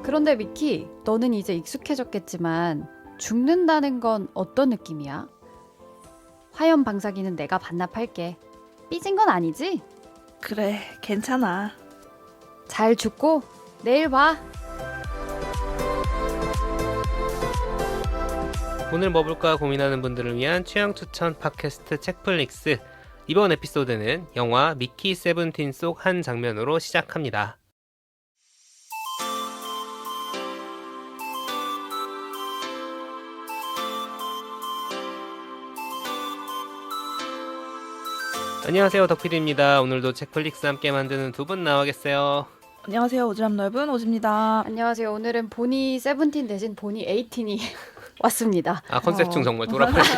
그런데 미키, 너는 이제 익숙해졌겠지만 죽는다는 건 어떤 느낌이야? 화염 방사기는 내가 반납할게. 삐진 건 아니지? 그래, 괜찮아. 잘 죽고 내일 봐. 오늘 뭐 볼까 고민하는 분들을 위한 취향 추천 팟캐스트 책플릭스. 이번 에피소드는 영화 미키 세븐틴 속 한 장면으로 시작합니다. 안녕하세요, 덕피디입니다. 오늘도 책플릭스 함께 만드는 두 분 나와겠어요. 안녕하세요, 오지랖 넓은 오지입니다. 안녕하세요. 오늘은 보니 세븐틴 대신 보니 에이틴이 왔습니다. 컨셉충 정말 돌아버렸네.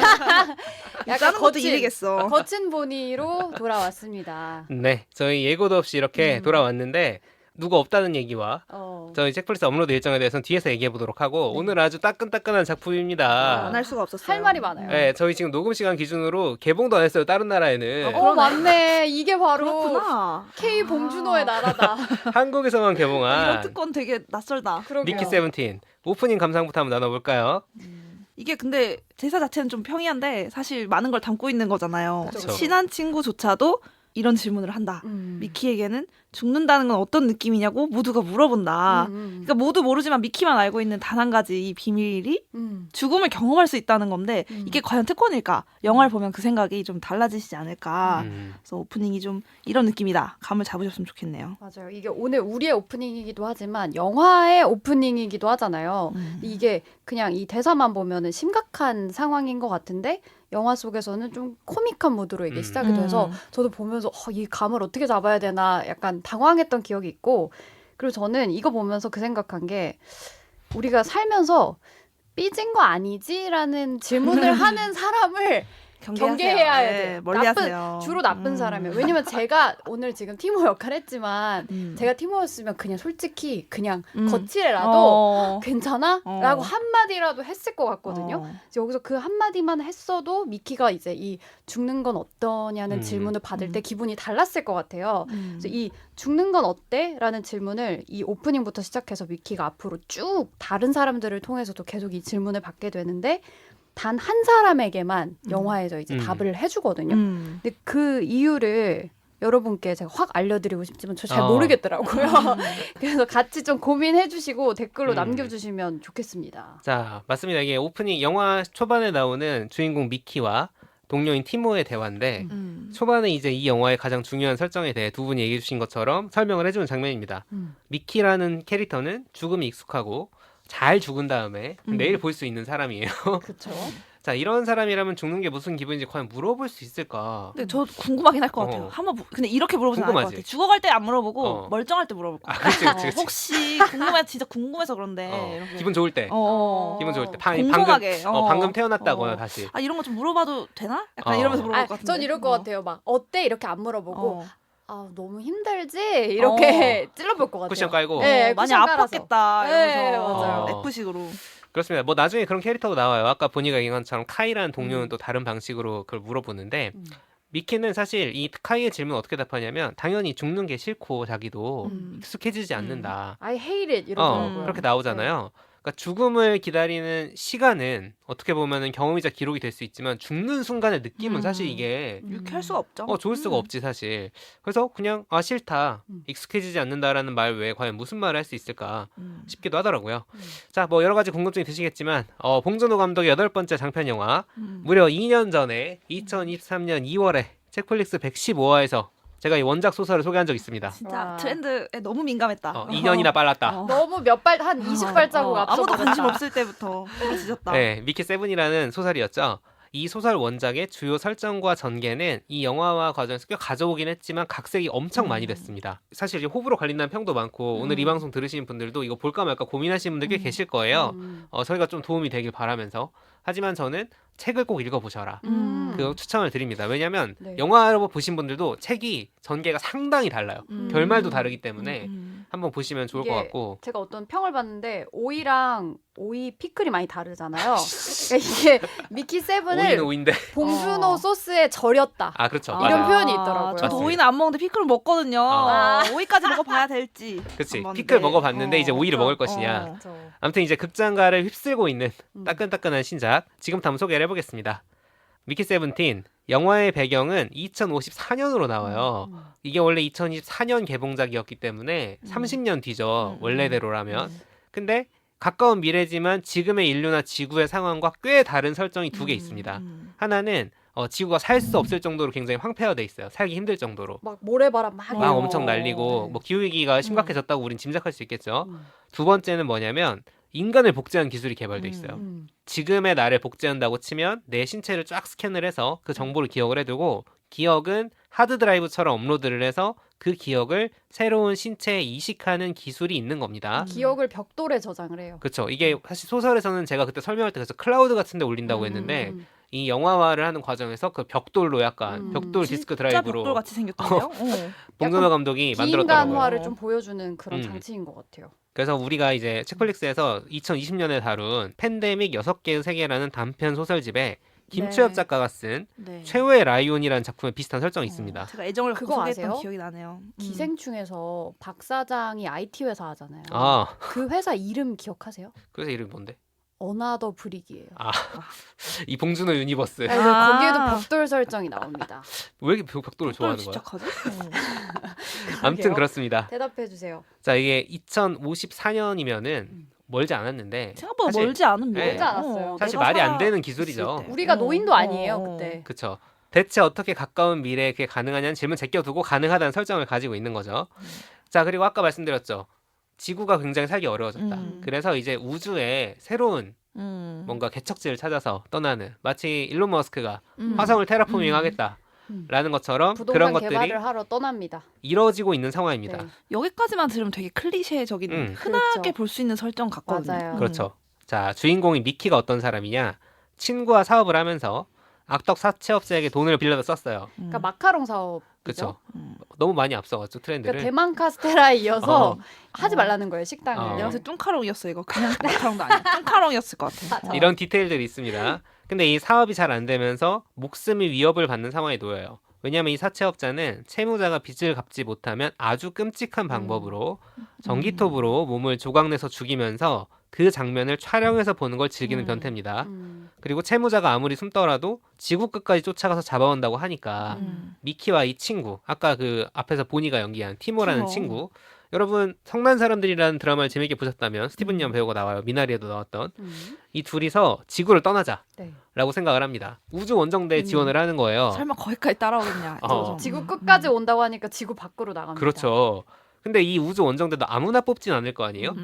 약간 것도 일이겠어. 거친 보니로 돌아왔습니다. 네, 저희 예고도 없이 이렇게 돌아왔는데 누구 없다는 얘기와 저희 책플릭스 업로드 일정에 대해서는 뒤에서 얘기해 보도록 하고, 오늘 아주 따끈따끈한 작품입니다. 안 할 수가 없었어요. 할 말이 많아요. 네, 저희 지금 녹음 시간 기준으로 개봉도 안 했어요, 다른 나라에는. 맞네. 이게 바로 그렇구나. K 봉준호의 나라다. 한국에서만 이런 개봉한 특권 되게 낯설다. 그러게요. 미키 세븐틴 오프닝 감상부터 한번 나눠볼까요? 이게 근데 대사 자체는 좀 평이한데 사실 많은 걸 담고 있는 거잖아요. 그쵸. 친한 친구조차도 이런 질문을 한다. 음. 미키에게는 죽는다는 건 어떤 느낌이냐고 모두가 물어본다. 그러니까 모두 모르지만 미키만 알고 있는 단 한 가지 이 비밀이 죽음을 경험할 수 있다는 건데 이게 과연 특권일까? 영화를 보면 그 생각이 좀 달라지시지 않을까. 그래서 오프닝이 좀 이런 느낌이다. 감을 잡으셨으면 좋겠네요. 맞아요. 이게 오늘 우리의 오프닝이기도 하지만 영화의 오프닝이기도 하잖아요. 이게 그냥 이 대사만 보면은 심각한 상황인 것 같은데 영화 속에서는 좀 코믹한 무드로 이게 시작이 돼서 저도 보면서 이 감을 어떻게 잡아야 되나 약간 당황했던 기억이 있고, 그리고 저는 이거 보면서 그 생각한 게 우리가 살면서 삐진 거 아니지라는 질문을 하는 사람을 경계해야 돼요. 네, 멀리하세요. 주로 나쁜 사람이에요. 왜냐면 제가 오늘 지금 티모 역할 했지만 제가 티모였으면 그냥 솔직히 그냥 거칠애라도 괜찮아? 라고 한마디라도 했을 것 같거든요. 여기서 그 한마디만 했어도 미키가 이제 이 죽는 건 어떠냐는 질문을 받을 때 기분이 달랐을 것 같아요. 그래서 이 죽는 건 어때? 라는 질문을 이 오프닝부터 시작해서 미키가 앞으로 쭉 다른 사람들을 통해서도 계속 이 질문을 받게 되는데 단 한 사람에게만 영화에서 이제 답을 해주거든요. 근데 그 이유를 여러분께 제가 확 알려드리고 싶지만 저 잘 모르겠더라고요. 그래서 같이 좀 고민해주시고 댓글로 남겨주시면 좋겠습니다. 자, 맞습니다. 이게 오프닝 영화 초반에 나오는 주인공 미키와 동료인 티모의 대화인데 초반에 이제 이 영화의 가장 중요한 설정에 대해 두 분이 얘기해 주신 것처럼 설명을 해주는 장면입니다. 미키라는 캐릭터는 죽음이 익숙하고 잘 죽은 다음에 내일 볼 수 있는 사람이에요. 그렇죠. 자, 이런 사람이라면 죽는 게 무슨 기분인지 과연 물어볼 수 있을까? 근데 저 궁금하긴 할 것 같아요. 한번 근데 이렇게 물어보진 않을 것 궁금하지? 같아요. 죽어갈 때 안 물어보고 멀쩡할 때 물어볼 것 같아요. 그치. 혹시 진짜 궁금해서 그런데 이렇게. 기분 좋을 때. 기분 좋을 때. 공손하게. 방금 태어났다거나 다시. 이런 거 좀 물어봐도 되나? 약간 이러면서 물어볼 것 같은데. 전 이럴 것 같아요. 막 어때? 이렇게 안 물어보고 너무 힘들지? 이렇게 찔러볼 것 같아요. 쿠션 깔고. 네, 많이 쿠션 깔아서. 아팠겠다. 네, 이러면서 맞아요. F식으로. 그렇습니다. 뭐 나중에 그런 캐릭터도 나와요. 아까 보니가 얘기한 것처럼 카이라는 동료는 또 다른 방식으로 그걸 물어보는데 미키는 사실 이 카이의 질문 어떻게 답하냐면 당연히 죽는 게 싫고 자기도 익숙해지지 않는다. I hate it 이러더라고요. 그렇게 나오잖아요. 그러니까 죽음을 기다리는 시간은 어떻게 보면은 경험이자 기록이 될 수 있지만 죽는 순간의 느낌은 사실 이게 유쾌할 수가 없죠. 좋을 수가 없지 사실. 그래서 그냥 싫다, 익숙해지지 않는다라는 말 외에 과연 무슨 말을 할 수 있을까 싶기도 하더라고요. 자, 뭐 여러 가지 궁금증이 드시겠지만 봉준호 감독의 8번째 장편 영화 무려 2년 전에 2023년 2월에 책플릭스 115화에서 제가 이 원작 소설을 소개한 적 있습니다. 진짜 트렌드에 너무 민감했다. 2년이나 빨랐다. 너무 한 20발자국 앞서 아무도 관심 없을 때부터 지졌다. 네, 미키 세븐이라는 소설이었죠. 이 소설 원작의 주요 설정과 전개는 이 영화화 과정에서 꽤 가져오긴 했지만 각색이 엄청 많이 됐습니다. 사실 이제 호불호 갈린다는 평도 많고 오늘 이 방송 들으시는 분들도 이거 볼까 말까 고민하시는 분들 꽤 계실 거예요. 저희가 좀 도움이 되길 바라면서. 하지만 저는 책을 꼭 읽어보셔라. 그거 추천을 드립니다. 왜냐하면 영화로 보신 분들도 책이 전개가 상당히 달라요. 결말도 다르기 때문에 한번 보시면 좋을 것 이게 같고. 제가 어떤 평을 봤는데 오이랑 오이 피클이 많이 다르잖아요. 그러니까 이게 미키 세븐을 오이는 오인데. 봉준호 소스에 절였다. 아 그렇죠. 이런 맞아요. 표현이 있더라고요. 저도 맞습니다. 오이는 안 먹는데 피클은 먹거든요. 아. 오이까지 먹어봐야 될지. 그치. 한번. 피클 네. 먹어봤는데 이제 오이를 먹을 것이냐. 그렇죠. 아무튼 이제 극장가를 휩쓸고 있는 음. 따끈따끈한 신작. 지금부터 한번 소개를 해보겠습니다. 미키 세븐틴. 영화의 배경은 2054년으로 나와요. 이게 원래 2024년 개봉작이었기 때문에 30년 뒤죠. 원래대로라면. 근데 가까운 미래지만 지금의 인류나 지구의 상황과 꽤 다른 설정이 두 개 있습니다. 하나는 지구가 살 수 없을 정도로 굉장히 황폐화돼 있어요. 살기 힘들 정도로. 막 모래바람 막 막 엄청 날리고 네. 뭐 기후위기가 심각해졌다고 우린 짐작할 수 있겠죠. 음. 두 번째는 뭐냐면 인간을 복제하는 기술이 개발돼 있어요. 음. 지금의 나를 복제한다고 치면 내 신체를 쫙 스캔을 해서 그 정보를 기억을 해두고 기억은 하드드라이브처럼 업로드를 해서 그 기억을 새로운 신체에 이식하는 기술이 있는 겁니다. 기억을 벽돌에 저장을 해요. 그렇죠. 이게 사실 소설에서는 제가 그때 설명할 때 그래서 클라우드 같은 데 올린다고 했는데 이 영화화를 하는 과정에서 그 벽돌로 약간 벽돌 디스크 진짜 드라이브로 벽돌 같이 생겼던데요? 봉준호 감독이 만들었더라고요. 비인간화를 좀 보여주는 그런 음. 장치인 것 같아요. 그래서 우리가 이제 책플릭스에서 2020년에 다룬 팬데믹 6개의 세계라는 단편 소설집에 김초엽 네. 작가가 쓴 네. 최후의 라이온이라는 작품에 비슷한 설정이 있습니다. 제가 애정을 그거 소개했던 아세요? 기억이 나네요. 기생충에서 박 사장이 IT 회사 하잖아요. 아, 그 회사 이름 기억하세요? 그래서 이름이 뭔데? 어나더 브릭이에요. 이 봉준호 유니버스. 그래서 아. 거기에도 벽돌 설정이 나옵니다. 왜 이렇게 벽돌을 좋아하는 거야? 집착하지? 아무튼 그러게요. 그렇습니다. 대답해 주세요. 자, 이게 2054년이면은 멀지 않았는데 생각보다 사실- 멀지 않은 네. 미래. 멀지 않았어요. 사실 내가 말이 안 되는 살아있을 기술이죠. 때. 우리가 노인도 아니에요 어. 그때. 그렇죠. 대체 어떻게 가까운 미래에 그게 가능하냐는 질문 제껴두고 가능하다는 설정을 가지고 있는 거죠. 자, 그리고 아까 말씀드렸죠. 지구가 굉장히 살기 어려워졌다. 그래서 이제 우주에 새로운 뭔가 개척지를 찾아서 떠나는, 마치 일론 머스크가 화성을 테라포밍 하겠다라는 것처럼 그런 부동산 것들이 개발을 하러 떠납니다. 이루어지고 있는 상황입니다. 네. 여기까지만 들으면 되게 클리셰적인 흔하게 그렇죠. 볼 수 있는 설정 같거든요. 맞아요. 그렇죠. 자, 주인공인 미키가 어떤 사람이냐? 친구와 사업을 하면서 악덕 사채업자에게 돈을 빌려서 썼어요. 그러니까 마카롱 사업. 그렇죠. 너무 많이 앞서갔죠, 트렌드를. 그러니까 대만 카스테라에 이어서 어. 하지 말라는 거예요 식당을. 어. 내가 봤을 때 뚱카롱이었어 이거. 그냥 마카롱도 아니야. 뚱카롱이었을 것 같아. 맞아. 이런 디테일들이 있습니다. 근데 이 사업이 잘 안 되면서 목숨이 위협을 받는 상황에 놓여요. 왜냐하면 이 사채업자는 채무자가 빚을 갚지 못하면 아주 끔찍한 방법으로 전기톱으로 몸을 조각내서 죽이면서 그 장면을 촬영해서 보는 걸 즐기는 변태입니다. 그리고 채무자가 아무리 숨더라도 지구 끝까지 쫓아가서 잡아온다고 하니까 미키와 이 친구, 아까 그 앞에서 보니가 연기한 티모라는 티모. 친구, 여러분 성난 사람들이라는 드라마를 재밌게 보셨다면 스티븐 연 배우가 나와요. 미나리에도 나왔던 이 둘이서 지구를 떠나자 네. 라고 생각을 합니다. 우주 원정대에 지원을 하는 거예요. 설마 거기까지 따라오겠냐. 어. 지구 끝까지 온다고 하니까 지구 밖으로 나갑니다. 그렇죠. 근데 이 우주 원정대도 아무나 뽑진 않을 거 아니에요?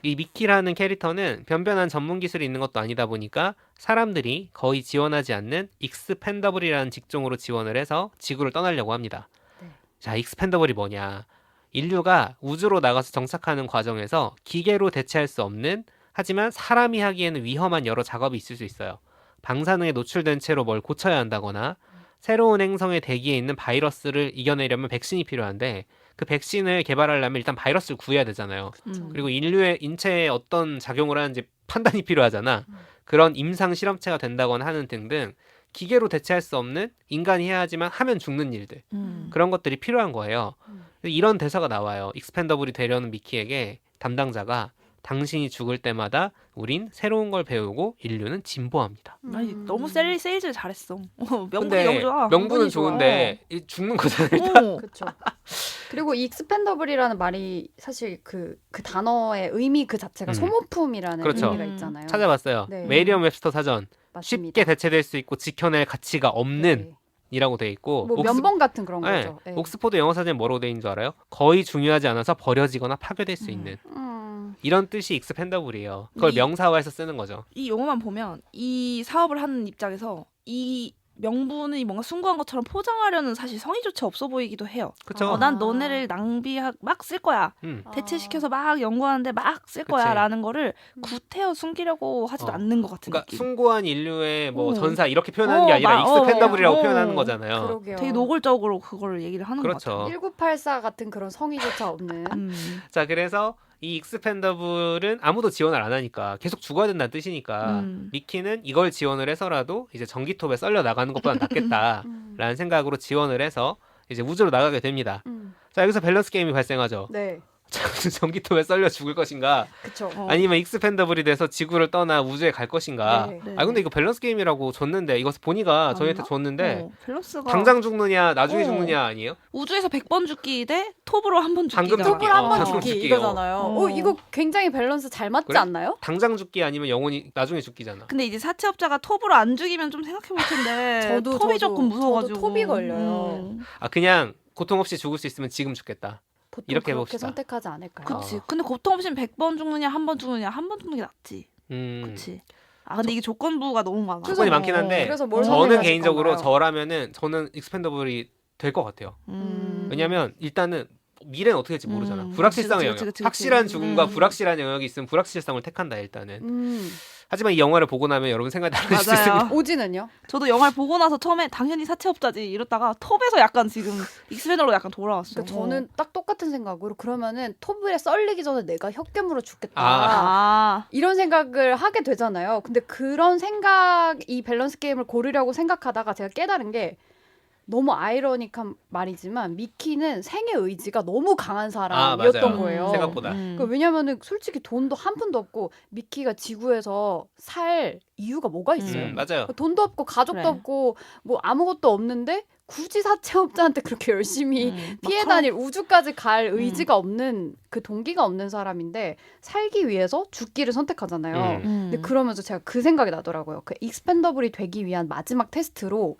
이 미키라는 캐릭터는 변변한 전문 기술이 있는 것도 아니다 보니까 사람들이 거의 지원하지 않는 익스펜더블이라는 직종으로 지원을 해서 지구를 떠나려고 합니다. 네. 자, 익스펜더블이 뭐냐? 인류가 우주로 나가서 정착하는 과정에서 기계로 대체할 수 없는, 하지만 사람이 하기에는 위험한 여러 작업이 있을 수 있어요. 방사능에 노출된 채로 뭘 고쳐야 한다거나 새로운 행성의 대기에 있는 바이러스를 이겨내려면 백신이 필요한데 그 백신을 개발하려면 일단 바이러스를 구해야 되잖아요. 그리고 인류의 인체에 어떤 작용을 하는지 판단이 필요하잖아. 그런 임상 실험체가 된다거나 하는 등등 기계로 대체할 수 없는, 인간이 해야 하지만 하면 죽는 일들, 그런 것들이 필요한 거예요. 이런 대사가 나와요. 익스펜더블이 되려는 미키에게 담당자가 당신이 죽을 때마다 우린 새로운 걸 배우고 인류는 진보합니다. 아니, 너무 세일즈를 잘했어. 명분이 근데 너무 좋아. 명분은 좋아. 좋은데 이 죽는 거잖아요. 일단. 그렇죠. 그리고 이 익스펜더블이라는 말이 사실 그 단어의 의미 그 자체가 소모품이라는 그렇죠. 의미가 있잖아요. 찾아봤어요. 네. 메리엄 웹스터 사전. 맞습니다. 쉽게 대체될 수 있고 지켜낼 가치가 없는 네. 이라고 돼 있고 뭐 면봉 같은 그런 네. 거죠. 네. 옥스포드 영어 사전에 뭐라고 돼 있는 줄 알아요? 거의 중요하지 않아서 버려지거나 파괴될 수 있는 이런 뜻이 익스펜더블이에요. 그걸 이- 명사화해서 쓰는 거죠. 이 용어만 보면 이 사업을 하는 입장에서 이 명분이 뭔가 숭고한 것처럼 포장하려는 사실 성의조차 없어 보이기도 해요. 그쵸. 난 너네를 막 쓸 거야. 대체시켜서 막 연구하는데 막 쓸 거야라는 거를 구태여 숨기려고 하지도 않는 것 같은 그러니까 느낌. 숭고한 인류의 뭐 전사 이렇게 표현하는 게 아니라 익스펜더블이라고 표현하는 거잖아요. 그러게요. 되게 노골적으로 그걸 얘기를 하는 것 그렇죠. 같아요. 1984 같은 그런 성의조차 없는. 자, 그래서 이 익스펜더블은 아무도 지원을 안 하니까 계속 죽어야 된다는 뜻이니까 미키는 이걸 지원을 해서라도 이제 전기톱에 썰려 나가는 것보다 낫겠다라는 생각으로 지원을 해서 이제 우주로 나가게 됩니다. 자, 여기서 밸런스 게임이 발생하죠. 네. 전기톱에 썰려 죽을 것인가? 그쵸. 아니면 익스펜더블이 돼서 지구를 떠나 우주에 갈 것인가? 네. 네. 아 근데 이거 밸런스 게임이라고 줬는데 이거 보니까 저희한테 줬는데 밸런스가 당장 죽느냐 나중에 죽느냐 아니에요? 우주에서 100번 죽기 대 톱으로 한 번 죽기. 방금 죽기. 톱을 한번 방금 죽기 죽기요. 이거잖아요. 이거 굉장히 밸런스 잘 맞지 그래? 않나요? 당장 죽기 아니면 영원히 나중에 죽기잖아. 근데 이제 사채업자가 톱으로 안 죽이면 좀 생각해 볼 텐데 톱이 조금 무서워가지고. 저도 톱이 걸려요. 아 그냥 고통 없이 죽을 수 있으면 지금 죽겠다. 보통 이렇게 그렇게 해봅시다. 선택하지 않을까요? 그치. 근데 고통 없이 100번 죽느냐 한 번 죽느냐 한 번 죽는 게 낫지. 그치. 아 근데 이게 조건부가 너무 많아. 조건이 많긴 한데 그래서 뭘 저는 선택하실 개인적으로 건가요? 저라면은 저는 익스펜더블이 될 것 같아요. 왜냐면 일단은 미래는 어떻게 될지 모르잖아. 불확실성의 영역. 그치. 확실한 죽음과 불확실한 영역이 있으면 불확실성을 택한다 일단은. 하지만 이 영화를 보고 나면 여러분 생각이 달라질 수 맞아요. 있습니다. 오지는요? 저도 영화를 보고 나서 처음에 당연히 사채업자지 이러다가 톱에서 약간 지금 익스펜더로 약간 돌아왔어요. 그러니까 저는 딱 똑같은 생각으로 그러면은 톱에 썰리기 전에 내가 혓괴물로 죽겠다. 아. 이런 생각을 하게 되잖아요. 근데 그런 생각, 이 밸런스 게임을 고르려고 생각하다가 제가 깨달은 게 너무 아이러니한 말이지만 미키는 생의 의지가 너무 강한 사람이었던 맞아요. 거예요. 생각보다. 그러니까 왜냐면은 솔직히 돈도 한 푼도 없고 미키가 지구에서 살 이유가 뭐가 있어요? 맞아요. 돈도 없고 가족도 그래. 없고 뭐 아무것도 없는데 굳이 사채업자한테 그렇게 열심히 피해 막 다닐 우주까지 갈 의지가 없는 그 동기가 없는 사람인데 살기 위해서 죽기를 선택하잖아요. 근데 그러면서 제가 그 생각이 나더라고요. 그 익스펜더블이 되기 위한 마지막 테스트로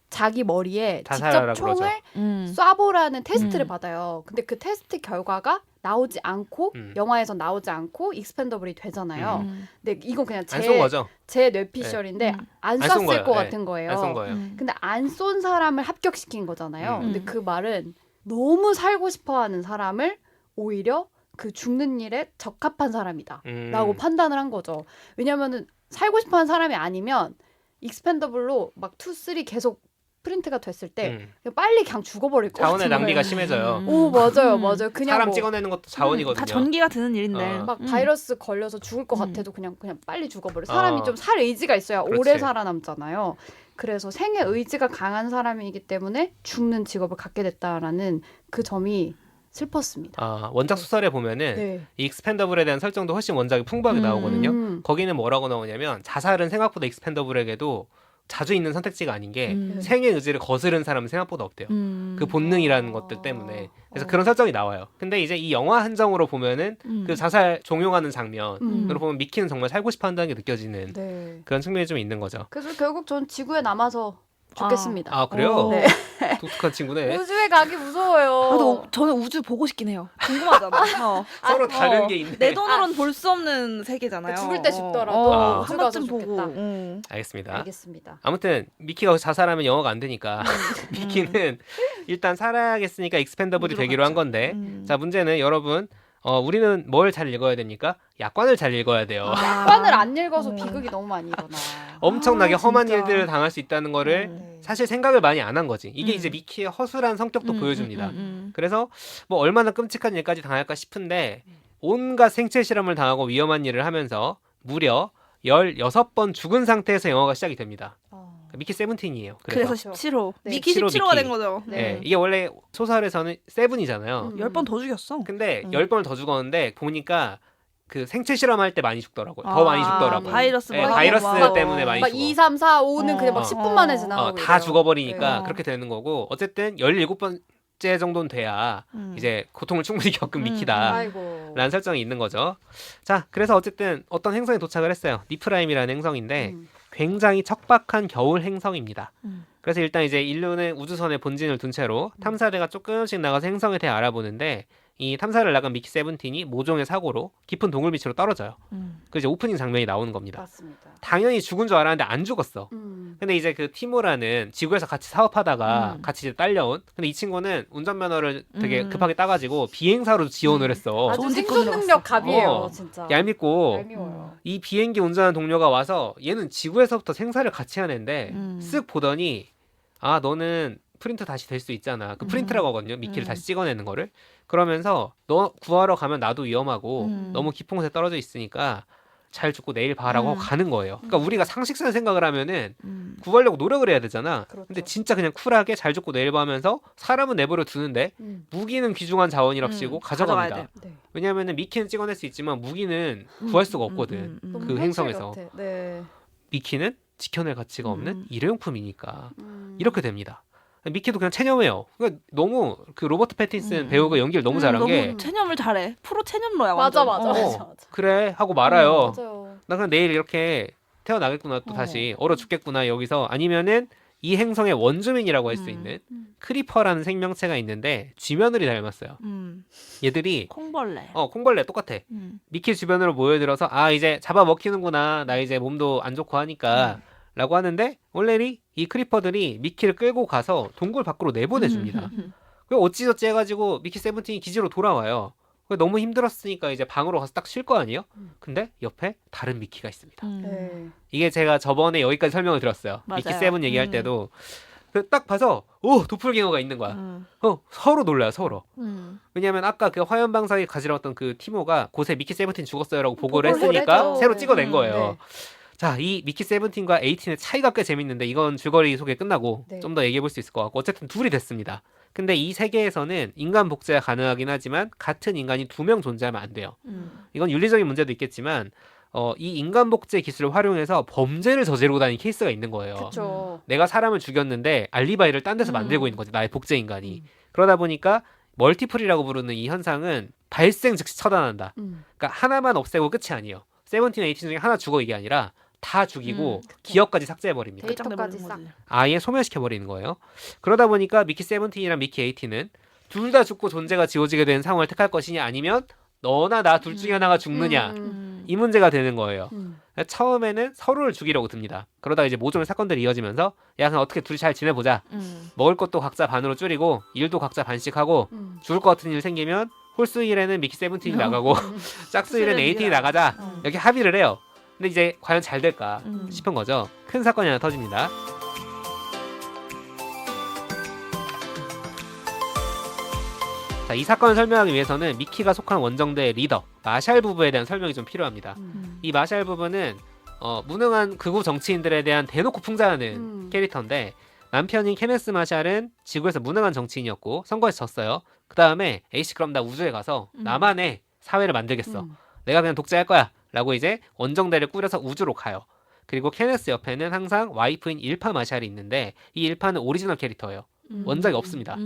자기 머리에 직접 자살하라 총을 그러죠. 쏴보라는 테스트를 받아요. 근데 그 테스트 결과가 나오지 않고 영화에서 나오지 않고 익스펜더블이 되잖아요. 근데 이건 그냥 안 쏜 거죠? 제 뇌피셜인데 안 안 쏜 쐈을 거예요. 것 네. 같은 거예요. 안 쏜 거예요. 근데 안 쏜 사람을 합격시킨 거잖아요. 근데 그 말은 너무 살고 싶어하는 사람을 오히려 그 죽는 일에 적합한 사람이다라고 판단을 한 거죠. 왜냐면은 살고 싶어하는 사람이 아니면 익스펜더블로 막 2, 3 계속 프린트가 됐을 때 그냥 빨리 그냥 죽어버릴 것 같은 자원의 낭비가 거예요. 심해져요. 오 맞아요. 그냥 사람 뭐 찍어내는 것도 자원이거든요. 다 전기가 드는 일인데. 어. 막 바이러스 걸려서 죽을 것 같아도 그냥 빨리 죽어버려. 사람이 좀 살 의지가 있어야 그렇지. 오래 살아남잖아요. 그래서 생의 의지가 강한 사람이기 때문에 죽는 직업을 갖게 됐다라는 그 점이 슬펐습니다. 원작 소설에 보면은 네. 이 익스펜더블에 대한 설정도 훨씬 원작이 풍부하게 나오거든요. 거기는 뭐라고 나오냐면 자살은 생각보다 익스펜더블에게도 자주 있는 선택지가 아닌 게 생의 의지를 거스른 사람은 생각보다 없대요. 그 본능이라는 것들 때문에. 그래서 그런 설정이 나와요. 근데 이제 이 영화 한정으로 보면은 그 자살 종용하는 장면으로 보면 미키는 정말 살고 싶어 한다는 게 느껴지는 네. 그런 측면이 좀 있는 거죠. 그래서 결국 전 지구에 남아서 죽겠습니다. 아 그래요? 네. 독특한 친구네. 우주에 가기 무서워요. 저는 우주 보고 싶긴 해요. 궁금하잖아. 서로 다른 게 있네. 내 돈으로는 볼 수 없는 세계잖아요. 죽을 때 싶더라도 아. 우주 한 가서 번쯤 죽겠다. 보고. 알겠습니다. 알겠습니다. 아무튼 미키가 자살하면 영어가 안 되니까 미키는 일단 살아야겠으니까 익스펜더블이 되기로 한 건데 자 문제는 여러분 우리는 뭘 잘 읽어야 됩니까? 약관을 잘 읽어야 돼요. 약관을 안 읽어서 비극이 너무 많이 일어나. 엄청나게 험한 진짜. 일들을 당할 수 있다는 거를 사실 생각을 많이 안 한 거지. 이게 이제 미키의 허술한 성격도 보여줍니다. 그래서 뭐 얼마나 끔찍한 일까지 당할까 싶은데 온갖 생체 실험을 당하고 위험한 일을 하면서 무려 16번 죽은 상태에서 영화가 시작이 됩니다. 미키 세븐틴이에요. 그래서 그래서. 17호. 네. 미키 17호 17호가 된 미키. 거죠. 네, 이게 원래 소설에서는 세븐이잖아요. 10번 더 죽였어. 근데 10번을 더 죽었는데 보니까 그 생체 실험할 때 많이 죽더라고요. 더 많이 죽더라고요. 바이러스 네, 뭐 바이러스 하고 때문에 많이 막 죽어. 2, 3, 4, 5는 그냥 막 10분 만에 지나가고 다 이래요. 죽어버리니까 네. 그렇게 되는 거고 어쨌든 17번째 정도는 돼야 이제 고통을 충분히 겪은 미키다 아이고. 라는 설정이 있는 거죠. 자 그래서 어쨌든 어떤 행성에 도착을 했어요. 니프라임이라는 행성인데 굉장히 척박한 겨울 행성입니다. 그래서 일단 이제 인류는 우주선에 본진을 둔 채로 탐사대가 조금씩 나가서 행성에 대해 알아보는데 이 탐사를 나간 미키 세븐틴이 모종의 사고로 깊은 동굴 밑으로 떨어져요. 그 이제 오프닝 장면이 나오는 겁니다. 맞습니다. 당연히 죽은 줄 알았는데 안 죽었어. 근데 이제 그 티모라는 지구에서 같이 사업하다가 같이 이제 딸려온. 근데 이 친구는 운전면허를 되게 급하게 따가지고 비행사로 지원을 했어. 아주 좋은 생존 직군으로 능력 갑이에요, 어. 진짜. 얄밉고 얄미워요. 이 비행기 운전하는 동료가 와서 얘는 지구에서부터 생사를 같이 하는 애인데 쓱 보더니 아 너는 프린트 다시 될 수 있잖아. 그 프린트라고 하거든요. 미키를 다시 찍어내는 거를. 그러면서 너 구하러 가면 나도 위험하고 너무 깊은 곳에 떨어져 있으니까 잘 죽고 내일 봐라고 하고 가는 거예요. 그러니까 우리가 상식적인 생각을 하면은 구하려고 노력을 해야 되잖아. 그렇죠. 근데 진짜 그냥 쿨하게 잘 죽고 내일 봐 하면서 사람은 내버려 두는데 무기는 귀중한 자원이랍시고 가져갑니다. 가져가야 네. 왜냐하면 미키는 찍어낼 수 있지만 무기는 구할 수가 없거든. 너무 그 현실 행성에서. 같아. 네. 미키는 지켜낼 가치가 없는 일회용품이니까 이렇게 됩니다. 미키도 그냥 체념해요. 그러니까 너무 그 로버트 패틴슨 배우가 연기를 너무 잘한 게 너무 체념을 잘해. 프로 체념러야 맞아, 완전. 맞아, 어, 맞아, 맞아. 그래 하고 말아요. 맞아요. 나 그냥 내일 이렇게 태어나겠구나 또 다시 얼어 죽겠구나 여기서. 아니면은 이 행성의 원주민이라고 할 수 있는 크리퍼라는 생명체가 있는데 쥐며느리 닮았어요. 얘들이 콩벌레. 콩벌레 똑같아. 미키 주변으로 모여들어서 아 이제 잡아먹히는구나. 나 이제 몸도 안 좋고 하니까 라고 하는데 올레리 이 크리퍼들이 미키를 끌고 가서 동굴 밖으로 내보내줍니다. 그리고 어찌저찌 해가지고 미키 세븐틴이 기지로 돌아와요. 너무 힘들었으니까 이제 방으로 가서 딱 쉴 거 아니에요? 근데 옆에 다른 미키가 있습니다. 네. 이게 제가 저번에 여기까지 설명을 드렸어요. 맞아요. 미키 세븐 얘기할 때도 딱 봐서 오 도플갱어가 있는 거야. 서로 놀라요 서로. 왜냐하면 아까 그 화염방사기 가지러웠던 그 티모가 곳에 미키 세븐틴 죽었어요라고 보고를 보고를 했으니까 했죠. 새로 찍어낸 거예요. 네. 자, 이 미키 세븐틴과 에이틴의 차이가 꽤 재밌는데 이건 줄거리 소개 끝나고 네. 좀 더 얘기해 볼 수 있을 것 같고 어쨌든 둘이 됐습니다. 근데 이 세계에서는 인간 복제가 가능하긴 하지만 같은 인간이 2명 존재하면 안 돼요. 이건 윤리적인 문제도 있겠지만 이 인간 복제 기술을 활용해서 범죄를 저지르고 다니는 케이스가 있는 거예요. 그렇죠. 내가 사람을 죽였는데 알리바이를 딴 데서 만들고 있는 거지. 나의 복제 인간이. 그러다 보니까 멀티플이라고 부르는 이 현상은 발생 즉시 처단한다. 그러니까 하나만 없애고 끝이 아니에요. 세븐틴, 에이틴 중에 하나 죽어 이게 아니라 다 죽이고 기억까지 삭제해버립니다. 데이터까지 싹. 아예 소멸시켜버리는 거예요. 그러다 보니까 미키 세븐틴이랑 미키 에이틴은 둘 다 죽고 존재가 지워지게 되는 상황을 택할 것이냐 아니면 너나 나 둘 중에 하나가 죽느냐 이 문제가 되는 거예요. 처음에는 서로를 죽이려고 듭니다. 그러다가 이제 모종의 사건들이 이어지면서 야 그냥 어떻게 둘이 잘 지내보자. 먹을 것도 각자 반으로 줄이고 일도 각자 반씩 하고 죽을 것 같은 일 생기면 홀수 일에는 미키 세븐틴이 나가고 짝수 일에는 에이틴이 나가자. 이렇게 합의를 해요. 근데 이제 과연 잘 될까 싶은 거죠. 큰 사건이 하나 터집니다. 자, 이 사건을 설명하기 위해서는 미키가 속한 원정대의 리더 마샬 부부에 대한 설명이 좀 필요합니다. 이 마샬 부부는 무능한 극우 정치인들에 대한 대놓고 풍자하는 캐릭터인데 남편인 케네스 마샬은 지구에서 무능한 정치인이었고 선거에서 졌어요. 그 다음에 에이씨 그럼 나 우주에 가서 나만의 사회를 만들겠어. 내가 그냥 독재할 거야 라고 이제 원정대를 꾸려서 우주로 가요. 그리고 케네스 옆에는 항상 와이프인 일파 마샬이 있는데 이 일파는 오리지널 캐릭터예요. 원작이 없습니다.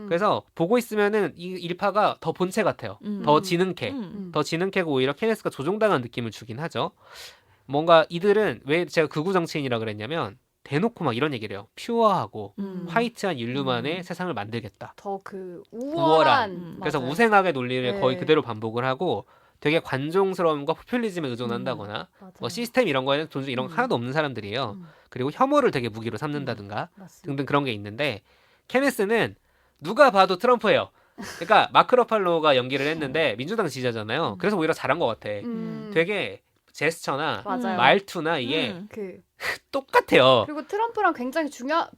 그래서 보고 있으면은 이 일파가 더 본체 같아요. 더 지능캐. 더 지능캐고 오히려 케네스가 조종당한 느낌을 주긴 하죠. 뭔가 이들은 왜 제가 극우 정치인이라 그랬냐면 대놓고 막 이런 얘기를 해요. 퓨어하고 화이트한 인류만의 세상을 만들겠다. 더 그 우월한. 우월한. 그래서 맞아요. 우생학의 논리를 네. 거의 그대로 반복을 하고 되게 관종스러움과 포퓰리즘에 의존한다거나 뭐 시스템 이런 거에는 존중 이런 거 하나도 없는 사람들이에요. 그리고 혐오를 되게 무기로 삼는다든가 등등 그런 게 있는데 케네스는 누가 봐도 트럼프예요. 그러니까 마크 러팔로가 연기를 했는데 민주당 지지자잖아요. 그래서 오히려 잘한 것 같아. 되게 제스처나 맞아요. 말투나 이게 그 똑같아요. 그리고 트럼프랑 굉장히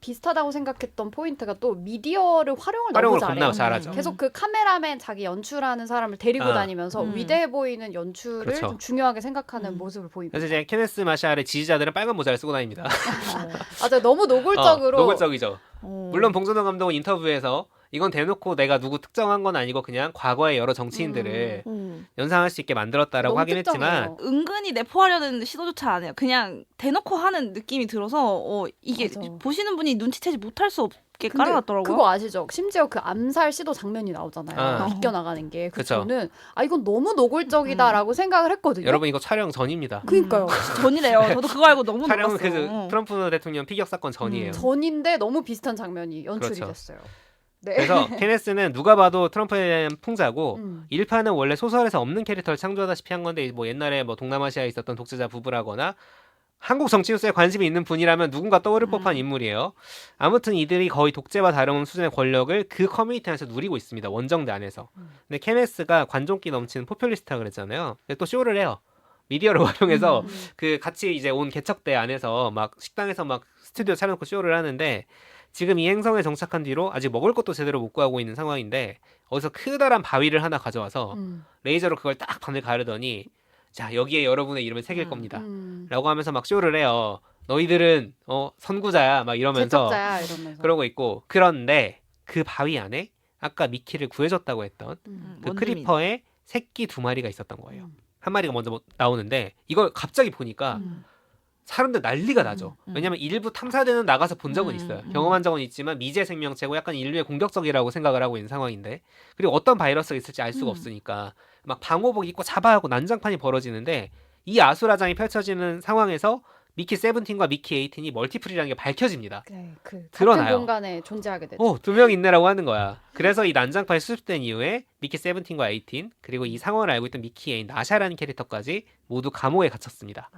비슷하다고 생각했던 포인트가 또 미디어를 활용을 너무 활용을 잘해요. 겁나 잘하죠. 계속 그 카메라맨 자기 연출하는 사람을 데리고 아. 다니면서 위대해 보이는 연출을 그렇죠. 좀 중요하게 생각하는 모습을 보입니다. 그래서 이제 케네스 마샬의 지지자들은 빨간 모자를 쓰고 다닙니다. 맞아요. 너무 노골적으로. 노골적이죠. 물론 봉준호 감독은 인터뷰에서 이건 대놓고 내가 누구 특정한 건 아니고 그냥 과거의 여러 정치인들을 연상할 수 있게 만들었다라고 너무 하긴 했지만 특정해요. 은근히 내포하려는 시도조차 안 해요. 그냥 대놓고 하는 느낌이 들어서 이게 맞아. 보시는 분이 눈치채지 못할 수 없게 근데 깔아놨더라고요. 그거 아시죠? 심지어 그 암살 시도 장면이 나오잖아요. 아. 비껴나가는 게. 그쵸. 저는 이건 너무 노골적이다라고 생각을 했거든요. 여러분 이거 촬영 전입니다. 그러니까요. 전이래요. 저도 그거 알고 너무 촬영은 놀랐어요. 그 트럼프 대통령 피격 사건 전이에요. 전인데 너무 비슷한 장면이 연출이 그렇죠. 됐어요. 네. 그래서 케네스는 누가 봐도 트럼프에 대한 풍자고 1파는 원래 소설에서 없는 캐릭터를 창조하다시피 한 건데 뭐 옛날에 뭐 동남아시아에 있었던 독재자 부부라거나 한국 정치 뉴스에 관심이 있는 분이라면 누군가 떠오를 법한 인물이에요. 아무튼 이들이 거의 독재와 다름없는 수준의 권력을 그 커뮤니티 안에서 누리고 있습니다. 원정대 안에서. 근데 케네스가 관종기 넘치는 포퓰리스트라 그랬잖아요. 근데 또 쇼를 해요. 미디어를 활용해서 그 같이 이제 온 개척대 안에서 막 식당에서 막 스튜디오 차려놓고 쇼를 하는데 지금 이 행성에 정착한 뒤로 아직 먹을 것도 제대로 못 구하고 있는 상황인데 어디서 크다란 바위를 하나 가져와서 레이저로 그걸 딱 반을 가르더니 자 여기에 여러분의 이름을 새길 겁니다 라고 하면서 막 쇼를 해요. 너희들은 선구자야 막 이러면서 개척자야 이러면서 그러고 있고 그런데 그 바위 안에 아까 미키를 구해줬다고 했던 그 원주민. 크리퍼의 새끼 2마리가 있었던 거예요. 한 마리가 먼저 나오는데 이걸 갑자기 보니까 사람들 난리가 나죠. 왜냐면 일부 탐사대는 나가서 본 적은 있어요. 경험한 적은 있지만 미제 생명체고 약간 인류에 공격적이라고 생각을 하고 있는 상황인데 그리고 어떤 바이러스가 있을지 알 수가 없으니까 막 방호복 입고 잡아야 하고 난장판이 벌어지는데 이 아수라장이 펼쳐지는 상황에서 미키 세븐틴과 미키 에이틴이 멀티플이라는 게 밝혀집니다. 네, 그 드러나요. 같은 공간에 존재하게 되죠. 2명 있네라고 하는 거야. 그래서 이 난장판이 수습된 이후에 미키 세븐틴과 에이틴 그리고 이 상황을 알고 있던 미키 애인 나샤라는 캐릭터까지 모두 감옥에 갇혔습니다.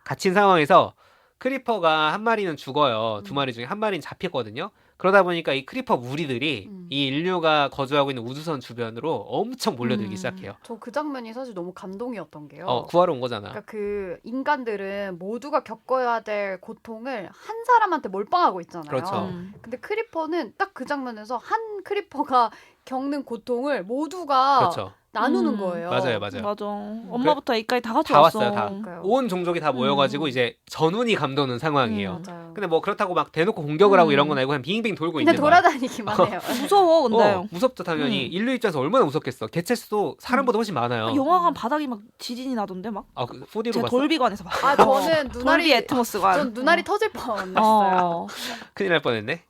갇힌 상황에서 크리퍼가 한 마리는 죽어요. 2마리 중에 한 마리는 잡혔거든요. 그러다 보니까 이 크리퍼 무리들이 이 인류가 거주하고 있는 우주선 주변으로 엄청 몰려들기 시작해요. 저 그 장면이 사실 너무 감동이었던 게요. 구하러 온 거잖아. 그러니까 그 인간들은 모두가 겪어야 될 고통을 한 사람한테 몰빵하고 있잖아요. 그렇죠. 근데 크리퍼는 딱 그 장면에서 한 크리퍼가 겪는 고통을 모두가 그렇죠. 나누는 거예요. 맞아요. 맞아. 엄마부터 애까지 다 같이 다 왔어. 왔어요. 다. 그러니까요. 온 종족이 다 모여가지고 이제 전운이 감도는 상황이에요. 맞아요. 근데 뭐 그렇다고 막 대놓고 공격을 하고 이런 건 아니고 그냥 빙빙 돌고 근데 있는 거야. 돌아다니기만 해요. 무서워 근데. 무섭죠 당연히. 인류 입장에서 얼마나 무섭겠어. 개체수도 사람보다 훨씬 많아요. 영화관 바닥이 막 지진이 나던데 막. 그 4D로 제가 봤어? 돌비관에서 봤어. 아 저는 돌비 눈알이 애트모스관. 전 눈알이 터질 뻔했어요. 큰일 날 뻔했네.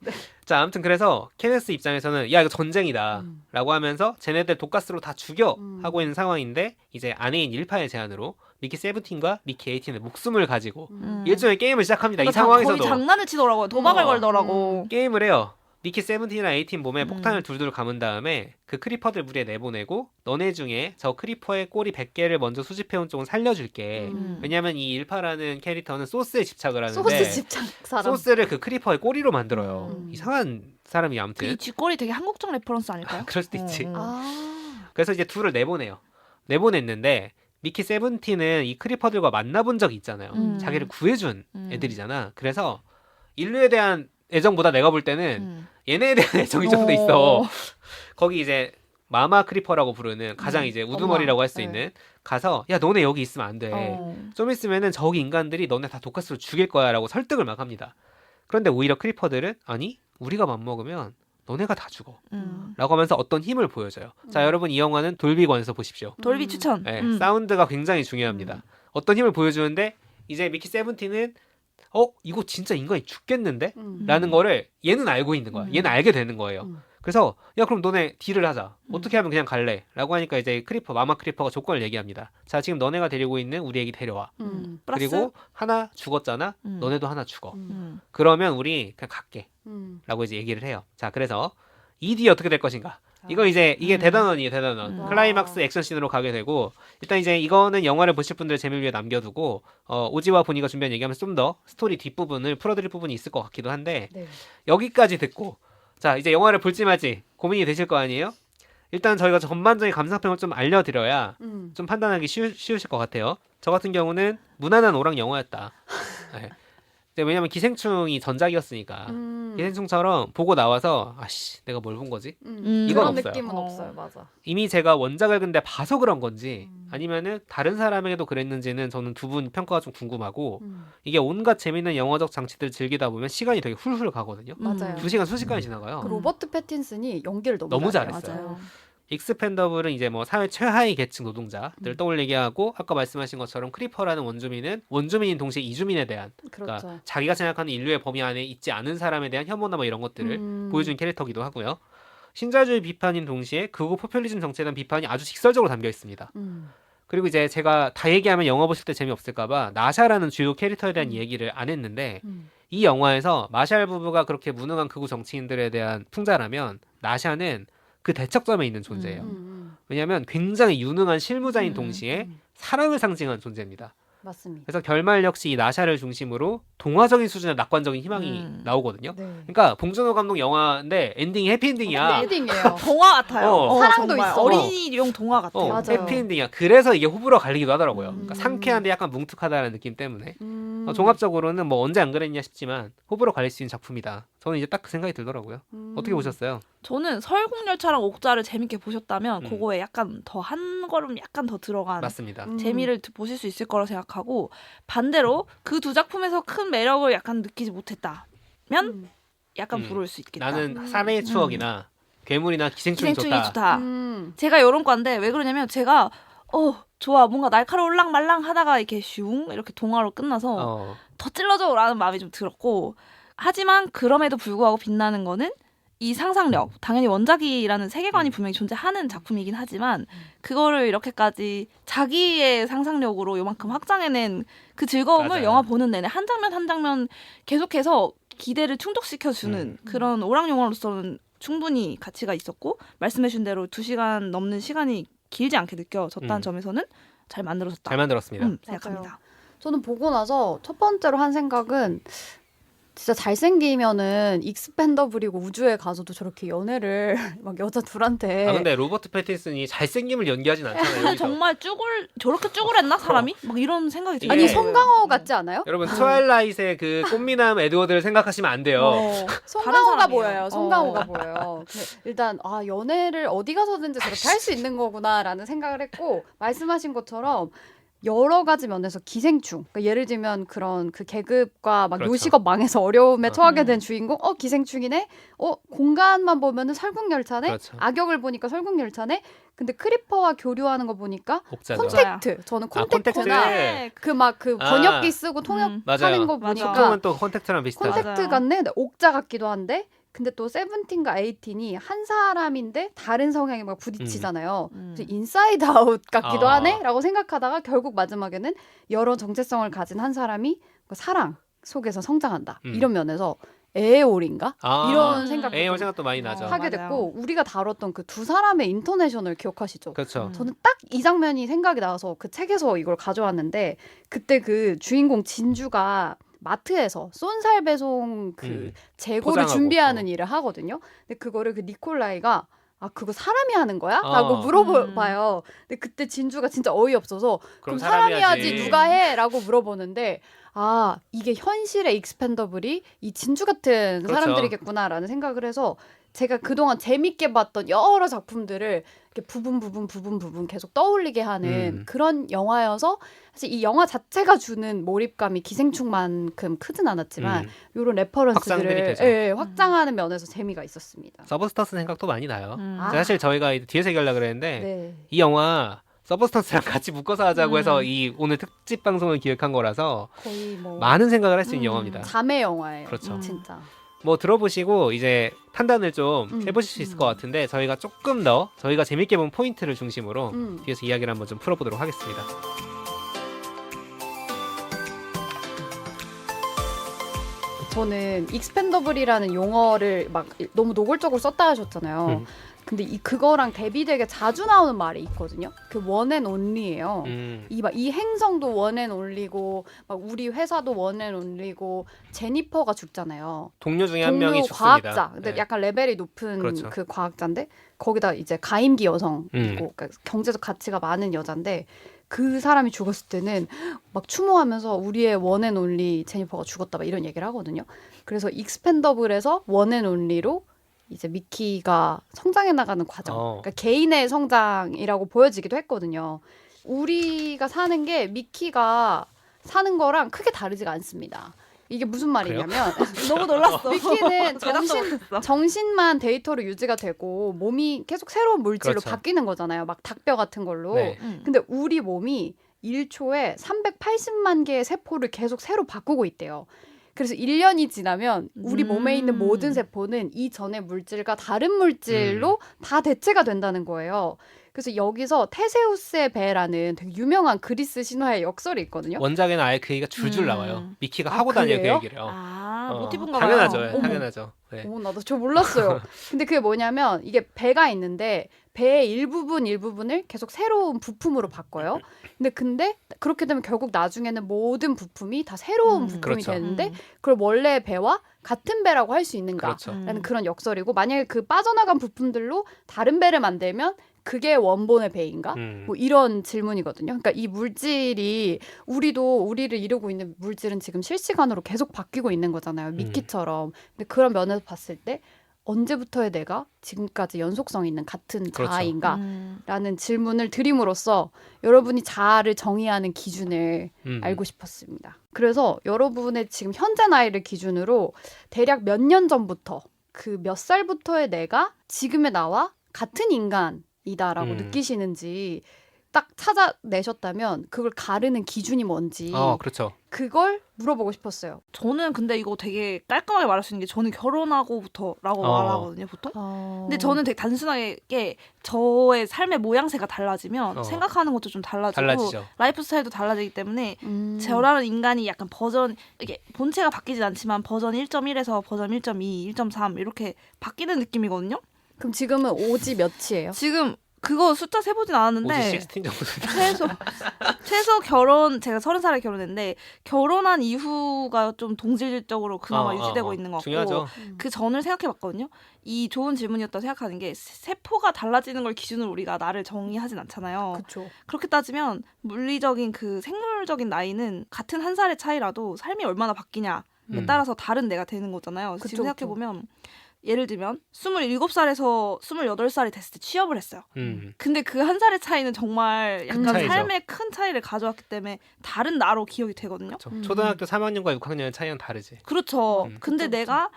자 아무튼 그래서 케네스 입장에서는 야 이거 전쟁이다 라고 하면서 쟤네들 독가스로 다 죽여 하고 있는 상황인데 이제 아내인 1파의 제안으로 미키 세븐틴과 미키 에이틴의 목숨을 가지고 일종의 게임을 시작합니다. 이 상황에서도 거의 장난을 치더라고요. 도박을 걸더라고. 게임을 해요. 미키 세븐틴이나 에이틴 몸에 폭탄을 둘둘 감은 다음에 그 크리퍼들 무리에 내보내고 너네 중에 저 크리퍼의 꼬리 100개를 먼저 수집해온 쪽은 살려줄게. 왜냐면 이 1파라는 캐릭터는 소스에 집착을 하는데 소스 집착 사람. 소스를 그 크리퍼의 꼬리로 만들어요. 이상한 사람이 아무튼. 이 쥐꼬리 되게 한국적 레퍼런스 아닐까요? 그럴 수도 있지. 아. 그래서 이제 둘을 내보내요. 내보냈는데 미키 세븐틴은 이 크리퍼들과 만나본 적이 있잖아요. 자기를 구해준 애들이잖아. 그래서 인류에 대한 애정보다 내가 볼 때는 얘네에 대한 애정이 좀 더 있어. 거기 이제 마마 크리퍼라고 부르는 가장 이제 우두머리라고 할 수 있는 가서 야 너네 여기 있으면 안 돼. 좀 있으면은 저기 인간들이 너네 다 독가스로 죽일 거야라고 설득을 막 합니다. 그런데 오히려 크리퍼들은 아니 우리가 맘먹으면 너네가 다 죽어 라고 하면서 어떤 힘을 보여줘요. 자 여러분 이 영화는 돌비관에서 보십시오. 돌비 추천. 네, 사운드가 굉장히 중요합니다. 어떤 힘을 보여주는데 이제 미키 세븐틴은 이거 진짜 인간이 죽겠는데? 라는 거를 얘는 알고 있는 거야. 얘는 알게 되는 거예요. 그래서 야 그럼 너네 딜을 하자. 어떻게 하면 그냥 갈래? 라고 하니까 이제 마마 크리퍼가 조건을 얘기합니다. 자 지금 너네가 데리고 있는 우리 애기 데려와. 그리고 하나 죽었잖아. 너네도 하나 죽어. 그러면 우리 그냥 갈게. 라고 이제 얘기를 해요. 자 그래서 이 뒤에 어떻게 될 것인가? 이거 이제 이게 대단원이에요. 대단원. 클라이막스 액션씬으로 가게 되고 일단 이제 이거는 영화를 보실 분들 재미를 위해 남겨두고 오지와 보니가 준비한 얘기하면서 좀 더 스토리 뒷부분을 풀어드릴 부분이 있을 것 같기도 한데 여기까지 듣고 자 이제 영화를 볼지 말지 고민이 되실 거 아니에요? 일단 저희가 전반적인 감상평을 좀 알려드려야 좀 판단하기 쉬우실 것 같아요. 저 같은 경우는 무난한 오락 영화였다. 네. 왜냐면 기생충이 전작이었으니까 기생충처럼 보고 나와서 아씨 내가 뭘 본 거지? 이건 그런 없어요. 느낌은 없어요. 맞아. 이미 제가 원작을 근데 봐서 그런 건지 아니면은 다른 사람에게도 그랬는지는 저는 두 분 평가가 좀 궁금하고 이게 온갖 재밌는 영화적 장치들을 즐기다 보면 시간이 되게 훌훌 가거든요. 맞아요. 2시간 순식간에 지나가요. 그 로버트 패틴슨이 연기를 너무 잘했어요. 맞아요. 익스펜더블은 이제 뭐 사회 최하위 계층 노동자들 떠올리게 하고 아까 말씀하신 것처럼 크리퍼라는 원주민인 동시에 이주민에 대한 그렇죠. 그러니까 자기가 생각하는 인류의 범위 안에 있지 않은 사람에 대한 혐오나 뭐 이런 것들을 보여준 캐릭터기도 하고요. 신자유주의 비판인 동시에 극우 포퓰리즘 정책에 대한 비판이 아주 직설적으로 담겨 있습니다. 그리고 이제 제가 다 얘기하면 영화 보실 때 재미없을까봐 나샤라는 주요 캐릭터에 대한 얘기를 안 했는데 이 영화에서 마샬 부부가 그렇게 무능한 극우 정치인들에 대한 풍자라면 나샤는 그 대척점에 있는 존재예요. 왜냐하면 굉장히 유능한 실무자인 동시에 사랑을 상징하는 존재입니다. 맞습니다. 그래서 결말 역시 이 나샤를 중심으로 동화적인 수준의 낙관적인 희망이 나오거든요. 네. 그러니까 봉준호 감독 영화인데 엔딩이 해피엔딩이야. 해피엔딩이에요. 동화 같아요. 사랑도 정말 있어. 어린이용 동화 같아요. 맞아요. 해피엔딩이야. 그래서 이게 호불호 갈리기도 하더라고요. 그러니까 상쾌한데 약간 뭉툭하다는 느낌 때문에. 종합적으로는 뭐 언제 안 그랬냐 싶지만 호불호 갈릴 수 있는 작품이다. 저는 이제 딱 그 생각이 들더라고요. 어떻게 보셨어요? 저는 설국열차랑 옥자를 재밌게 보셨다면 그거에 약간 더 한 걸음 약간 더 들어간 맞습니다. 재미를 보실 수 있을 거라 생각하고 반대로 그 두 작품에서 큰 매력을 약간 느끼지 못했다면 약간 부러울 수 있겠다. 나는 사내의 추억이나 괴물이나 기생충이 기생충이 좋다. 좋다. 제가 이런 과인데 왜 그러냐면 제가 좋아 뭔가 날카로울랑 말랑 하다가 이렇게 슝 이렇게 동화로 끝나서 더 찔러줘라는 마음이 좀 들었고 하지만 그럼에도 불구하고 빛나는 거는 이 상상력, 당연히 원작이라는 세계관이 분명히 존재하는 작품이긴 하지만 그거를 이렇게까지 자기의 상상력으로 요만큼 확장해낸 그 즐거움을 맞아요. 영화 보는 내내 한 장면 한 장면 계속해서 기대를 충족시켜주는 그런 오락 영화로서는 충분히 가치가 있었고 말씀해주신 대로 2시간 넘는 시간이 길지 않게 느껴졌다는 점에서는 잘 만들어졌다. 잘 만들었습니다. 생각합니다. 저는 보고 나서 첫 번째로 한 생각은 진짜 잘생기면은 익스펜더블이고 우주에 가서도 저렇게 연애를 막 여자 둘한테. 아 근데 로버트 패틴슨이 잘생김을 연기하진 않잖아요. 여기서. 정말 저렇게 쭈글했나 사람이? 막 이런 생각이 들어요. 아니 예. 송강호 같지 않아요? 여러분 트와일라이트의 그 꽃미남 에드워드를 생각하시면 안 돼요. 송강호가 사람이에요. 보여요. 송강호가 보여요. 근데 일단 연애를 어디 가서든지 저렇게 할 수 있는 거구나라는 생각을 했고 말씀하신 것처럼 여러 가지 면에서 기생충. 그러니까 예를 들면 그런 그 계급과 막 그렇죠. 요식업 망해서 어려움에 처하게 된 주인공. 기생충이네. 공간만 보면은 설국열차네. 그렇죠. 악역을 보니까 설국열차네. 근데 크리퍼와 교류하는 거 보니까 옥자죠. 콘택트. 저는 콘택트나 콘택트. 그 막 그 번역기 쓰고 맞아요. 통역하는 거 보니까 소통은 또 컨택트랑 비슷하죠. 콘택트 맞아요. 같네. 근데 옥자 같기도 한데 근데 또 세븐틴과 에이틴이 한 사람인데 다른 성향이 막 부딪히잖아요. 그래서 인사이드 아웃 같기도 하네라고 생각하다가 결국 마지막에는 여러 정체성을 가진 한 사람이 사랑 속에서 성장한다. 이런 면에서 에에올인가? 이런 생각도 에에올 생각도 많이 나죠. 하게 맞아요. 됐고 우리가 다뤘던 그 두 사람의 인터내셔널 기억하시죠? 그렇죠. 저는 딱 이 장면이 생각이 나서 그 책에서 이걸 가져왔는데 그때 그 주인공 진주가 마트에서 쏜살 배송 그 재고를 포장하고. 준비하는 일을 하거든요. 근데 그거를 그 니콜라이가 그거 사람이 하는 거야? 라고 물어봐요. 근데 그때 진주가 진짜 어이없어서 그럼 사람이 하지 누가 해? 라고 물어보는데 이게 현실의 익스펜더블이 이 진주 같은 그렇죠. 사람들이겠구나라는 생각을 해서 제가 그동안 재밌게 봤던 여러 작품들을 이렇게 부분 계속 떠올리게 하는 그런 영화여서 사실 이 영화 자체가 주는 몰입감이 기생충만큼 크진 않았지만 이런 확장들이 레퍼런스들을 되죠. 확장하는 면에서 재미가 있었습니다. 서브스턴스 생각도 많이 나요. 사실 저희가 뒤에서 얘기하려고 그랬는데 네. 이 영화 서브스턴스랑 같이 묶어서 하자고 해서 이 오늘 특집 방송을 기획한 거라서 거의 뭐 많은 생각을 할 수 있는 영화입니다. 자매 영화예요. 그렇죠. 진짜. 뭐 들어보시고 이제 판단을 좀 해보실 수 있을 것 같은데 저희가 조금 더 저희가 재밌게 본 포인트를 중심으로 뒤에서 이야기를 한번 좀 풀어보도록 하겠습니다. 저는 익스펜더블이라는 용어를 막 너무 노골적으로 썼다 하셨잖아요. 근데 그거랑 대비되게 자주 나오는 말이 있거든요. 그 원앤온리예요. 이 행성도 원앤온리고 막 우리 회사도 원앤온리고 제니퍼가 죽잖아요. 동료 중에 한 명이 죽습니다. 과학자. 근데 네. 약간 레벨이 높은 그렇죠. 그 과학자인데 거기다 이제 가임기 여성이고 그러니까 경제적 가치가 많은 여잔데 그 사람이 죽었을 때는 막 추모하면서 우리의 원앤온리 제니퍼가 죽었다 막 이런 얘기를 하거든요. 그래서 익스펜더블에서 원앤온리로 이제 미키가 성장해 나가는 과정, 그러니까 개인의 성장이라고 보여지기도 했거든요. 우리가 사는 게 미키가 사는 거랑 크게 다르지가 않습니다. 이게 무슨 말이냐면 너무 놀랐어. 미키는 정신만 데이터로 유지가 되고 몸이 계속 새로운 물질로 그렇죠. 바뀌는 거잖아요. 막 닭뼈 같은 걸로. 네. 근데 우리 몸이 1초에 380만 개의 세포를 계속 새로 바꾸고 있대요. 그래서 1년이 지나면 우리 몸에 있는 모든 세포는 이전의 물질과 다른 물질로 다 대체가 된다는 거예요. 그래서 여기서 테세우스의 배라는 되게 유명한 그리스 신화의 역설이 있거든요. 원작에는 아예 그 얘기가 줄줄 나와요. 미키가 하고 다녀요 그 그래요? 얘기를. 모티브인가 봐요. 당연하죠. 당연하죠. 네. 나도 저 몰랐어요. 근데 그게 뭐냐면 이게 배가 있는데 배의 일부분을 계속 새로운 부품으로 바꿔요. 근데 그렇게 되면 결국 나중에는 모든 부품이 다 새로운 부품이 그렇죠. 되는데 그걸 원래 배와 같은 배라고 할 수 있는가라는 그렇죠. 그런 역설이고 만약에 그 빠져나간 부품들로 다른 배를 만들면 그게 원본의 배인가? 뭐 이런 질문이거든요. 그러니까 이 물질이 우리를 이루고 있는 물질은 지금 실시간으로 계속 바뀌고 있는 거잖아요. 미끼처럼. 근데 그런 면에서 봤을 때 언제부터의 내가 지금까지 연속성 있는 같은 그렇죠. 자아인가? 라는 질문을 드림으로써 여러분이 자아를 정의하는 기준을 알고 싶었습니다. 그래서 여러분의 지금 현재 나이를 기준으로 대략 몇 년 전부터 그 몇 살부터의 내가 지금의 나와 같은 인간이다라고 느끼시는지 딱 찾아내셨다면 그걸 가르는 기준이 뭔지 그렇죠. 그걸 물어보고 싶었어요. 저는 근데 이거 되게 깔끔하게 말할 수 있는 게 저는 결혼하고부터라고 말하거든요, 보통. 근데 저는 되게 단순하게 저의 삶의 모양새가 달라지면 생각하는 것도 좀 달라지죠. 라이프 스타일도 달라지기 때문에 저라는 인간이 약간 이게 본체가 바뀌진 않지만 버전 1.1에서 버전 1.2, 1.3 이렇게 바뀌는 느낌이거든요. 그럼 지금은 오지 몇이에요? 지금 그거 숫자 세보진 않았는데 오지 16 정도. 최소 제가 30살에 결혼했는데 결혼한 이후가 좀 동질적으로 그나마 유지되고 있는 것 같고 중요하죠. 그 전을 생각해봤거든요. 이 좋은 질문이었다고 생각하는 게 세포가 달라지는 걸 기준으로 우리가 나를 정의하진 않잖아요. 그쵸. 그렇게 따지면 물리적인 그 생물적인 나이는 같은 한 살의 차이라도 삶이 얼마나 바뀌냐에 따라서 다른 내가 되는 거잖아요. 그쵸, 지금 생각해보면 예를 들면 27살에서 28살이 됐을 때 취업을 했어요. 근데 그 한 살의 차이는 정말 약간 삶의 큰 차이를 가져왔기 때문에 다른 나로 기억이 되거든요. 초등학교 3학년과 6학년의 차이는 다르지. 그렇죠. 근데 그쵸. 내가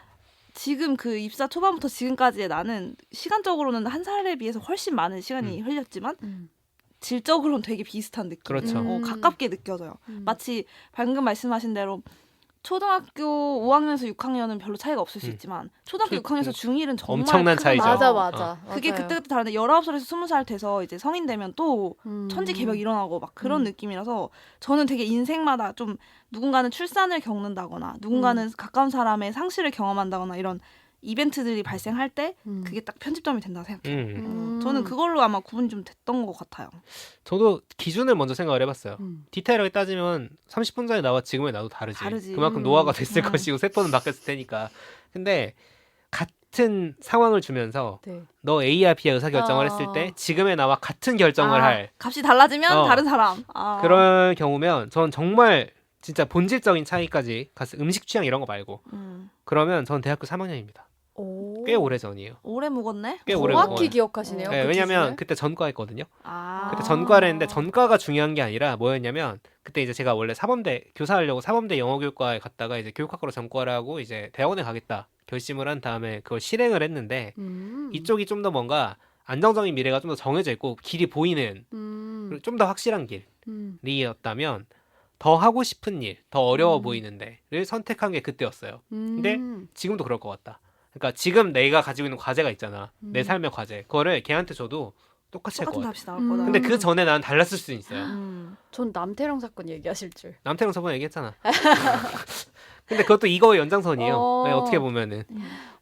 지금 그 입사 초반부터 지금까지의 나는 시간적으로는 한 살에 비해서 훨씬 많은 시간이 흘렸지만 질적으로는 되게 비슷한 느낌. 그렇죠. 가깝게 느껴져요. 마치 방금 말씀하신 대로 초등학교 5학년에서 6학년은 별로 차이가 없을 수 있지만 초등학교 6학년에서 중1은 정말 엄청난 큰 차이죠. 맞아. 그게 맞아요. 그때그때 다른데 19살에서 20살 돼서 이제 성인 되면 또 천지개벽 일어나고 막 그런 느낌이라서 저는 되게 인생마다 좀 누군가는 출산을 겪는다거나 누군가는 가까운 사람의 상실을 경험한다거나 이런 이벤트들이 발생할 때 그게 딱 편집점이 된다고 생각해요. 저는 그걸로 아마 구분이 좀 됐던 것 같아요. 저도 기준을 먼저 생각을 해봤어요. 디테일하게 따지면 30분 전에 나와 지금의 나도 다르지. 그만큼 노화가 됐을 것이고 세포는 바뀌었을 테니까. 근데 같은 상황을 주면서 너 A야 B야 의사결정을 했을 때 지금의 나와 같은 결정을 할 값이 달라지면 다른 사람. 그럴 경우면 전 정말 진짜 본질적인 차이까지 갔을 음식 취향 이런 거 말고 그러면 전 대학교 3학년입니다. 꽤 오래 전이에요. 오래 묵었네? 꽤 오래 정확히 묵어요. 기억하시네요. 네, 그 왜냐면 기준을? 그때 전과 했거든요. 그때 전과를 했는데 전과가 중요한 게 아니라 뭐였냐면 그때 이제 제가 원래 사범대 교사하려고 사범대 영어교육과에 갔다가 이제 교육학과로 전과를 하고 이제 대학원에 가겠다 결심을 한 다음에 그걸 실행을 했는데 이쪽이 좀 더 뭔가 안정적인 미래가 좀 더 정해져 있고 길이 보이는 그리고 좀 더 확실한 길이었다면 더 하고 싶은 일, 더 어려워 보이는 데를 선택한 게 그때였어요. 근데 지금도 그럴 것 같다. 그러니까 지금 내가 가지고 있는 과제가 있잖아. 내 삶의 과제. 그거를 걔한테 줘도 똑같이 할 것 똑같은 같아. 답이 나올 거다. 근데 그 전에 나는 달랐을 수 있어요. 전 남태령 사건 얘기하실 줄. 남태령 저번에 얘기했잖아. 근데 그것도 이거의 연장선이에요. 네, 어떻게 보면은.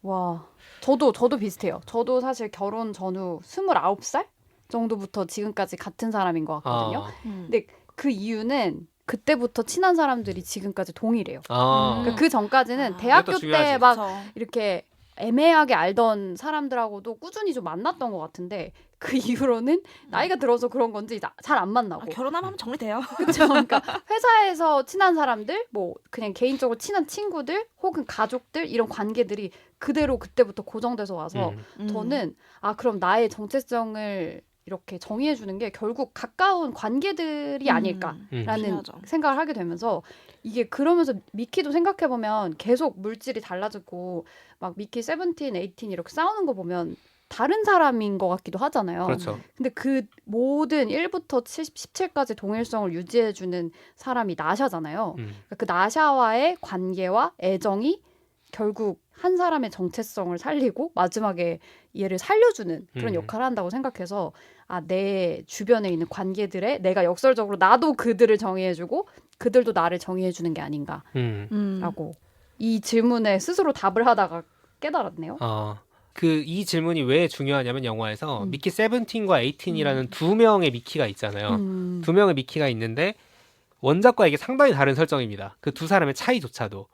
와, 저도 비슷해요. 저도 사실 결혼 전후 29살 정도부터 지금까지 같은 사람인 것 같거든요. 근데 그 이유는 그때부터 친한 사람들이 지금까지 동일해요. 그러니까 그 전까지는 대학교 때 막 이렇게 애매하게 알던 사람들하고도 꾸준히 좀 만났던 것 같은데 그 이후로는 나이가 들어서 그런 건지 잘 안 만나고. 결혼하면 정리돼요. 그렇죠. 그러니까 회사에서 친한 사람들, 뭐 그냥 개인적으로 친한 친구들, 혹은 가족들 이런 관계들이 그대로 그때부터 고정돼서 와서 저는 그럼 나의 정체성을 이렇게 정의해주는 게 결국 가까운 관계들이 아닐까라는 생각을 하게 되면서 이게 그러면서 미키도 생각해보면 계속 물질이 달라지고 막 미키 17, 18 이렇게 싸우는 거 보면 다른 사람인 것 같기도 하잖아요. 그렇죠. 근데 그 모든 1부터 17까지 동일성을 유지해주는 사람이 나샤잖아요. 그러니까 그 나샤와의 관계와 애정이 결국 한 사람의 정체성을 살리고 마지막에 얘를 살려주는 그런 역할을 한다고 생각해서 내 주변에 있는 관계들에 내가 역설적으로 나도 그들을 정의해주고 그들도 나를 정의해주는 게 아닌가라고 이 질문에 스스로 답을 하다가 깨달았네요. 이 질문이 왜 중요하냐면 영화에서 미키 세븐틴과 에이틴이라는 두 명의 미키가 있잖아요. 두 명의 미키가 있는데 원작과 이게 상당히 다른 설정입니다. 그 두 사람의 차이조차도.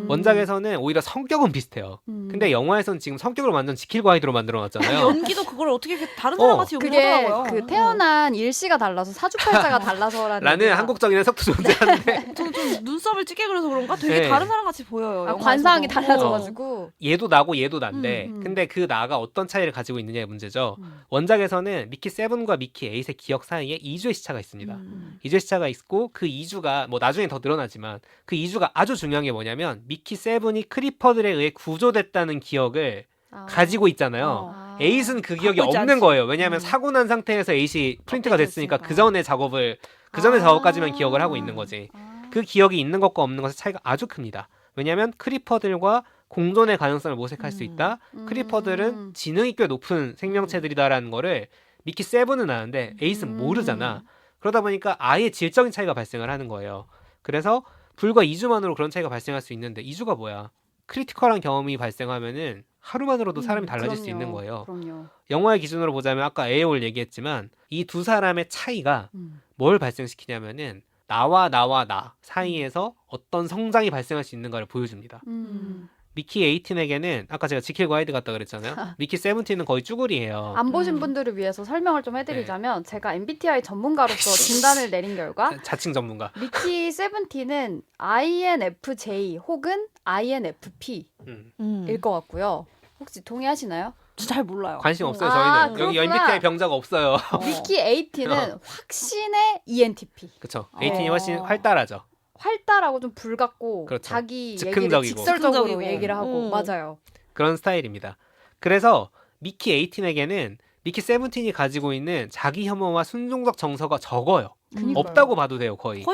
원작에서는 오히려 성격은 비슷해요. 근데 영화에서는 지금 성격을 완전 지킬 과이드로 만들어놨잖아요. 연기도 그걸 어떻게 다른 사람같이 그게 연기하더라고요. 그 태어난 일시가 달라서 사주팔자가 달라서라는 라는 한국적인 해석도 존재하는데 좀 눈썹을 찌게 그려서 그런가 되게 다른 사람같이 보여요. 영화에서도. 관상이 달라져가지고 얘도 나고 얘도 난데 음. 근데 그 나가 어떤 차이를 가지고 있느냐의 문제죠. 원작에서는 미키 세븐과 미키 에잇의 기억 사이에 2주의 시차가 있습니다. 2주의 시차가 있고 그 2주가 뭐 나중에 더 늘어나지만 그 2주가 아주 중요한 게 뭐냐면 미키 세븐이 크리퍼들에 의해 구조됐다는 기억을 가지고 있잖아요. 에잇은 그 기억이 갖고 있지 없는 않지. 거예요. 왜냐하면 사고 난 상태에서 에잇이 프린트가 됐으니까 그 전에 작업까지만 기억을 하고 있는 거지. 그 기억이 있는 것과 없는 것의 차이가 아주 큽니다. 왜냐하면 크리퍼들과 공존의 가능성을 모색할 수 있다. 크리퍼들은 지능이 꽤 높은 생명체들이다라는 거를 미키 세븐은 아는데 에잇은 모르잖아. 그러다 보니까 아예 질적인 차이가 발생을 하는 거예요. 그래서 불과 2주만으로 그런 차이가 발생할 수 있는데 2주가 뭐야? 크리티컬한 경험이 발생하면은 하루만으로도 사람이 달라질 수 있는 거예요. 그럼요. 영화의 기준으로 보자면 아까 에어올 얘기했지만 이 두 사람의 차이가 뭘 발생시키냐면은 나와 나 사이에서 어떤 성장이 발생할 수 있는가를 보여줍니다. 미키 에이틴에게는 아까 제가 지킬 과이드 같다 그랬잖아요. 미키 세븐틴은 거의 쭈구리예요. 안 보신 분들을 위해서 설명을 좀 해드리자면 제가 MBTI 전문가로서 진단을 내린 결과 자칭 전문가. 미키 세븐틴은 INFJ 혹은 INFP일 것 같고요. 혹시 동의하시나요? 잘 몰라요. 관심 없어요. 아, 저희는 여기 그렇구나. MBTI 병자가 없어요. 미키 에이틴은 확신의 ENTP. 그렇죠. 에이틴이 훨씬 활달하죠. 활달하고 좀 불같고 그렇죠. 자기 얘기를 즉흥적이고. 직설적으로 즉흥적이고. 얘기를 하고 맞아요. 그런 스타일입니다. 그래서 미키 에이틴에게는 미키 세븐틴이 가지고 있는 자기 혐오와 순종적 정서가 적어요. 그니까요. 없다고 봐도 돼요. 거의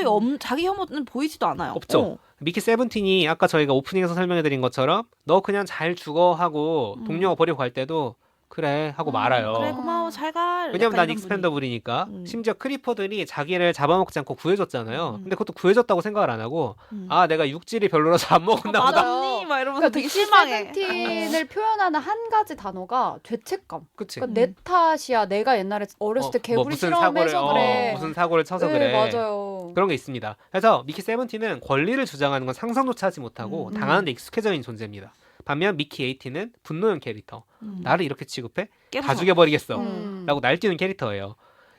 자기 혐오는 보이지도 않아요. 없죠. 미키 세븐틴이 아까 저희가 오프닝에서 설명해드린 것처럼 너 그냥 잘 죽어 하고 동료가 버리고 갈 때도 그래 하고 말아요. 그래 고마워 잘 가. 왜냐면 약간 난 이런 익스펜더블이니까. 심지어 크리퍼들이 자기를 잡아먹지 않고 구해줬잖아요. 근데 그것도 구해줬다고 생각을 안 하고 아 내가 육질이 별로라서 안 먹었나 보다. 맞았니? 막 이러면서 그러니까 되게 미키 실망해. 세븐틴을 표현하는 한 가지 단어가 죄책감. 그치. 그러니까 내 탓이야. 내가 옛날에 어렸을 때 개구리 무슨 실험해서 그래. 무슨 사고를 쳐서 네, 그래. 맞아요. 그런 게 있습니다. 그래서 미키 세븐틴은 권리를 주장하는 건 상상조차 하지 못하고 당하는 데 익숙해져 있는 존재입니다. 반면 미키 에이틴은 분노형 캐릭터. 나를 이렇게 취급해? 다 죽여버리겠어. 라고 날뛰는 캐릭터예요.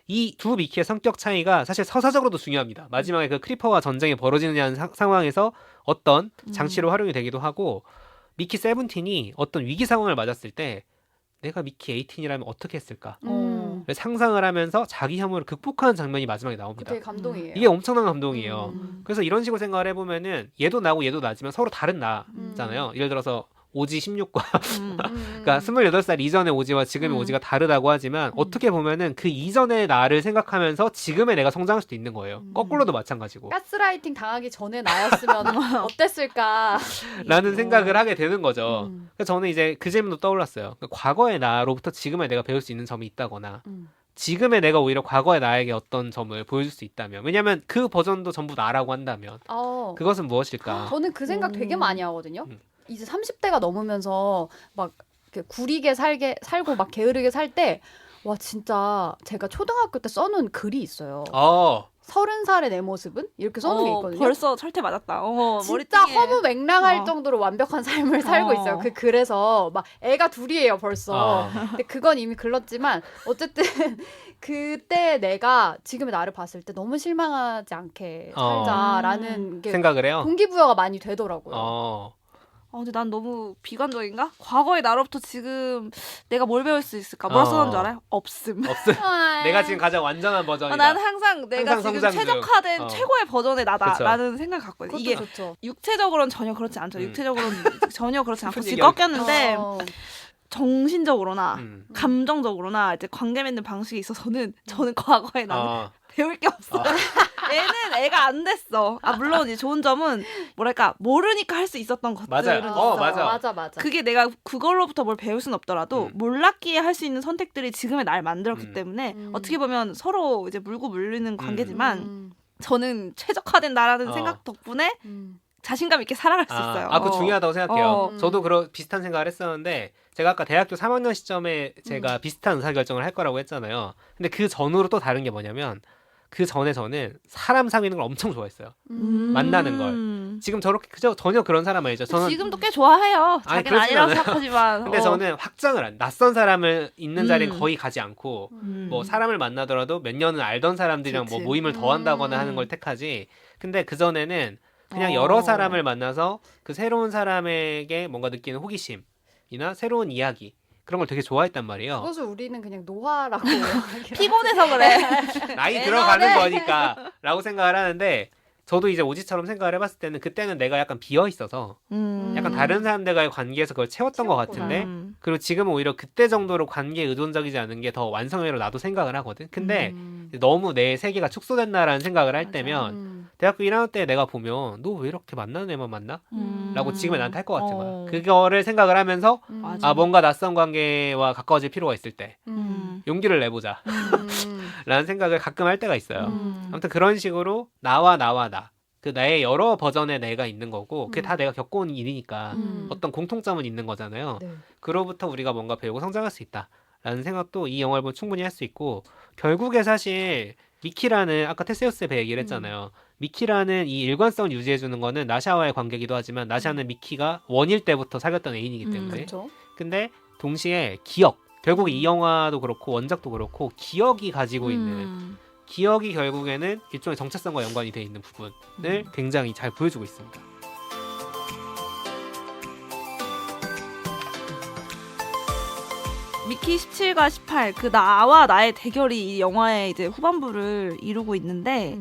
이 두 미키의 성격 차이가 사실 서사적으로도 중요합니다. 마지막에 그 크리퍼와 전쟁이 벌어지느냐는 상황에서 어떤 장치로 활용이 되기도 하고 미키 세븐틴이 어떤 위기 상황을 맞았을 때 내가 미키 에이틴이라면 어떻게 했을까? 상상을 하면서 자기 혐오를 극복하는 장면이 마지막에 나옵니다. 되게 감동이에요. 이게 엄청난 감동이에요. 그래서 이런 식으로 생각을 해보면은 얘도 나고 얘도 나지만 서로 다른 나잖아요. 예를 들어서 오지 16과 그러니까 28살 이전의 오지와 지금의 오지가 다르다고 하지만 어떻게 보면은 그 이전의 나를 생각하면서 지금의 내가 성장할 수도 있는 거예요. 거꾸로도 마찬가지고. 가스라이팅 당하기 전에 나였으면 어땠을까? 라는 생각을 하게 되는 거죠. 그래서 저는 이제 그 질문도 떠올랐어요. 그러니까 과거의 나로부터 지금의 내가 배울 수 있는 점이 있다거나 지금의 내가 오히려 과거의 나에게 어떤 점을 보여줄 수 있다면 왜냐하면 그 버전도 전부 나라고 한다면 그것은 무엇일까? 저는 그 생각 되게 많이 하거든요. 이제 30대가 넘으면서 막 이렇게 구리게 살고 막 게으르게 살 때 와 진짜 제가 초등학교 때 써놓은 글이 있어요. 30살의 내 모습은? 이렇게 써놓은 게 있거든요. 벌써 철퇴 맞았다. 진짜 허무맹랑할 정도로 완벽한 삶을 살고 있어요. 그 글에서 막 애가 둘이에요 벌써. 근데 그건 이미 글렀지만 어쨌든 그때 내가 지금의 나를 봤을 때 너무 실망하지 않게 살자라는 게 생각을 해요. 동기부여가 많이 되더라고요. 근데 난 너무 비관적인가? 과거의 나로부터 지금 내가 뭘 배울 수 있을까? 뭐라 써놓은 줄 알아요? 없음. 내가 지금 가장 완전한 버전이다. 난 항상 내가 항상 지금 성장 중. 최적화된 최고의 버전의 나다라는 생각 갖거든요. 이게 좋죠. 육체적으로는 전혀 그렇지 않죠. 육체적으로는 전혀 그렇지 않고 슬픈 지금 얘기야. 꺾였는데 정신적으로나 감정적으로나 이제 관계 맺는 방식에 있어서는 저는 과거의 나는 배울 게 없어요. 애가 안 됐어. 물론 이제 좋은 점은 뭐랄까 모르니까 할 수 있었던 것들은 맞아요. 있어. 맞아. 그게 내가 그걸로부터 뭘 배울 수는 없더라도 몰랐기에 할 수 있는 선택들이 지금의 날 만들었기 때문에 어떻게 보면 서로 이제 물고 물리는 관계지만 저는 최적화된 나라는 생각 덕분에 자신감 있게 살아갈 수 있어요. 그거 중요하다고 생각해요. 저도 비슷한 생각을 했었는데 제가 아까 대학교 3학년 시점에 제가 비슷한 의사결정을 할 거라고 했잖아요. 근데 그 전후로 또 다른 게 뭐냐면 그 전에 저는 사람 사귀는 걸 엄청 좋아했어요. 만나는 걸. 지금 저렇게 전혀 그런 사람 아니죠. 저는 지금도 꽤 좋아해요. 아니, 자기는 아니라고 그렇진 생각하지만. 근데 저는 확장을 낯선 사람을 있는 자리에 거의 가지 않고 뭐 사람을 만나더라도 몇 년은 알던 사람들이랑 뭐 그치. 모임을 더 한다거나 하는 걸 택하지. 근데 그 전에는 그냥 여러 사람을 만나서 그 새로운 사람에게 뭔가 느끼는 호기심이나 새로운 이야기 그런 걸 되게 좋아했단 말이에요. 그것을 우리는 그냥 노화라고 피곤해서 그래. 나이 들어가는 거니까 라고 생각을 하는데 저도 이제 오지처럼 생각을 해봤을 때는 그때는 내가 약간 비어 있어서 약간 다른 사람들과의 관계에서 그걸 채웠던 것 같은데 그리고 지금은 오히려 그때 정도로 관계에 의존적이지 않은 게 더 완성회로 나도 생각을 하거든. 근데 너무 내 세계가 축소됐나라는 생각을 할 때면 대학교 1학년 때 내가 보면 너 왜 이렇게 만나는 애만 만나? 라고 지금은 나한테 할 것 같은 거야. 그거를 생각을 하면서 뭔가 낯선 관계와 가까워질 필요가 있을 때 용기를 내보자 라는 생각을 가끔 할 때가 있어요. 아무튼 그런 식으로 나와 나 그 나의 여러 버전의 내가 있는 거고 그게 다 내가 겪어온 일이니까 어떤 공통점은 있는 거잖아요. 네. 그로부터 우리가 뭔가 배우고 성장할 수 있다라는 생각도 이 영화를 보면 충분히 할 수 있고 결국에 사실 미키라는 아까 테세우스의 배 얘기를 했잖아요. 미키라는 이 일관성을 유지해주는 거는 나샤와의 관계이기도 하지만 나샤는 미키가 원일 때부터 사귀었던 애인이기 때문에 그렇죠. 근데 동시에 기억 결국 이 영화도 그렇고 원작도 그렇고 기억이 가지고 있는 기억이 결국에는 일종의 정체성과 연관이 돼 있는 부분을 굉장히 잘 보여주고 있습니다. 미키 17과 18 그 나와 나의 대결이 이 영화의 이제 후반부를 이루고 있는데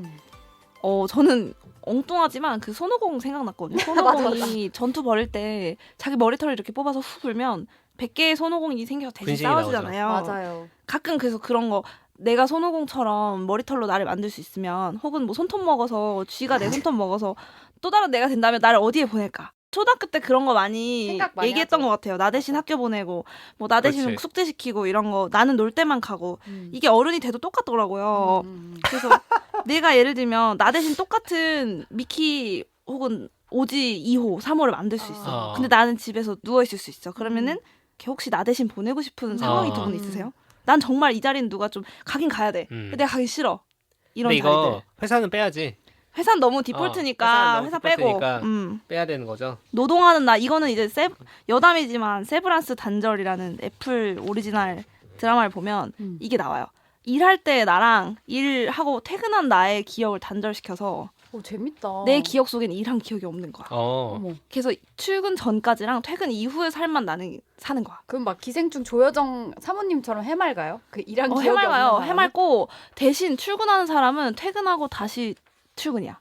저는 엉뚱하지만 그 손오공 생각났거든요. 손오공이 전투 벌일 때 자기 머리털을 이렇게 뽑아서 후 불면 100개의 손오공이 생겨서 대신 분신이 싸워주잖아요. 맞아요. 가끔 그래서 그런 거 내가 손오공처럼 머리털로 나를 만들 수 있으면 혹은 뭐 손톱 먹어서 쥐가 내 손톱 먹어서 또 다른 내가 된다면 나를 어디에 보낼까? 초등학교 때 그런 거 많이 생각 많이 얘기했던 하죠. 것 같아요. 나 대신 학교 보내고 뭐 나 대신 그렇지. 숙제시키고 이런 거 나는 놀 때만 가고 이게 어른이 돼도 똑같더라고요. 그래서 내가 예를 들면 나 대신 똑같은 미키 혹은 오지 2호, 3호를 만들 수 있어. 근데 나는 집에서 누워있을 수 있어. 그러면은 걔 혹시 나 대신 보내고 싶은 상황이 두 분 있으세요? 난 정말 이 자리는 누가 좀 가긴 가야 돼. 근데 내가 가기 싫어. 이런 근데 자리들. 이거 회사는 빼야지. 회사는 너무 디폴트니까 회사는 너무 회사 디폴트니까 빼고 빼야 되는 거죠. 노동하는 나 이거는 이제 여담이지만 세브란스 단절이라는 애플 오리지널 드라마를 보면 이게 나와요. 일할 때 나랑 일하고 퇴근한 나의 기억을 단절시켜서 오, 재밌다. 내 기억 속엔 일한 기억이 없는 거야. 어머. 그래서 출근 전까지랑 퇴근 이후의 삶만 나는 사는 거야. 그럼 막 기생충 조여정 사모님처럼 해맑아요? 그 일한 기억이 해맑아요. 없는 사람은? 해맑고 대신 출근하는 사람은 퇴근하고 다시 출근이야. 이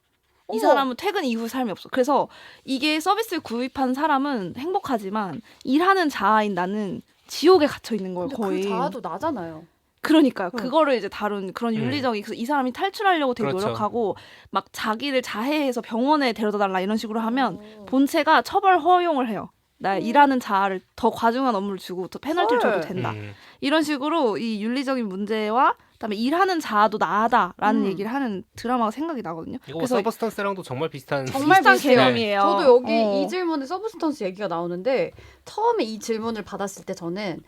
어머. 사람은 퇴근 이후 삶이 없어. 그래서 이게 서비스를 구입한 사람은 행복하지만 일하는 자아인 나는 지옥에 갇혀 있는 거예요. 근데 거의. 그 자아도 나잖아요. 그러니까요. 그거를 이제 다룬 그런 윤리적인 그래서 이 사람이 탈출하려고 되게 그렇죠. 노력하고 막 자기를 자해해서 병원에 데려다 달라 이런 식으로 하면 본체가 처벌 허용을 해요. 나 일하는 자아를 더 과중한 업무를 주고 더 페널티를 줘도 된다. 이런 식으로 이 윤리적인 문제와 그다음에 일하는 자아도 나아다라는 얘기를 하는 드라마가 생각이 나거든요. 이거 그래서 서브스턴스랑도 정말 비슷한 정말 비슷한 비슷해요. 개념이에요. 저도 여기 어. 이 질문에 서브스턴스 얘기가 나오는데 처음에 이 질문을 받았을 때 저는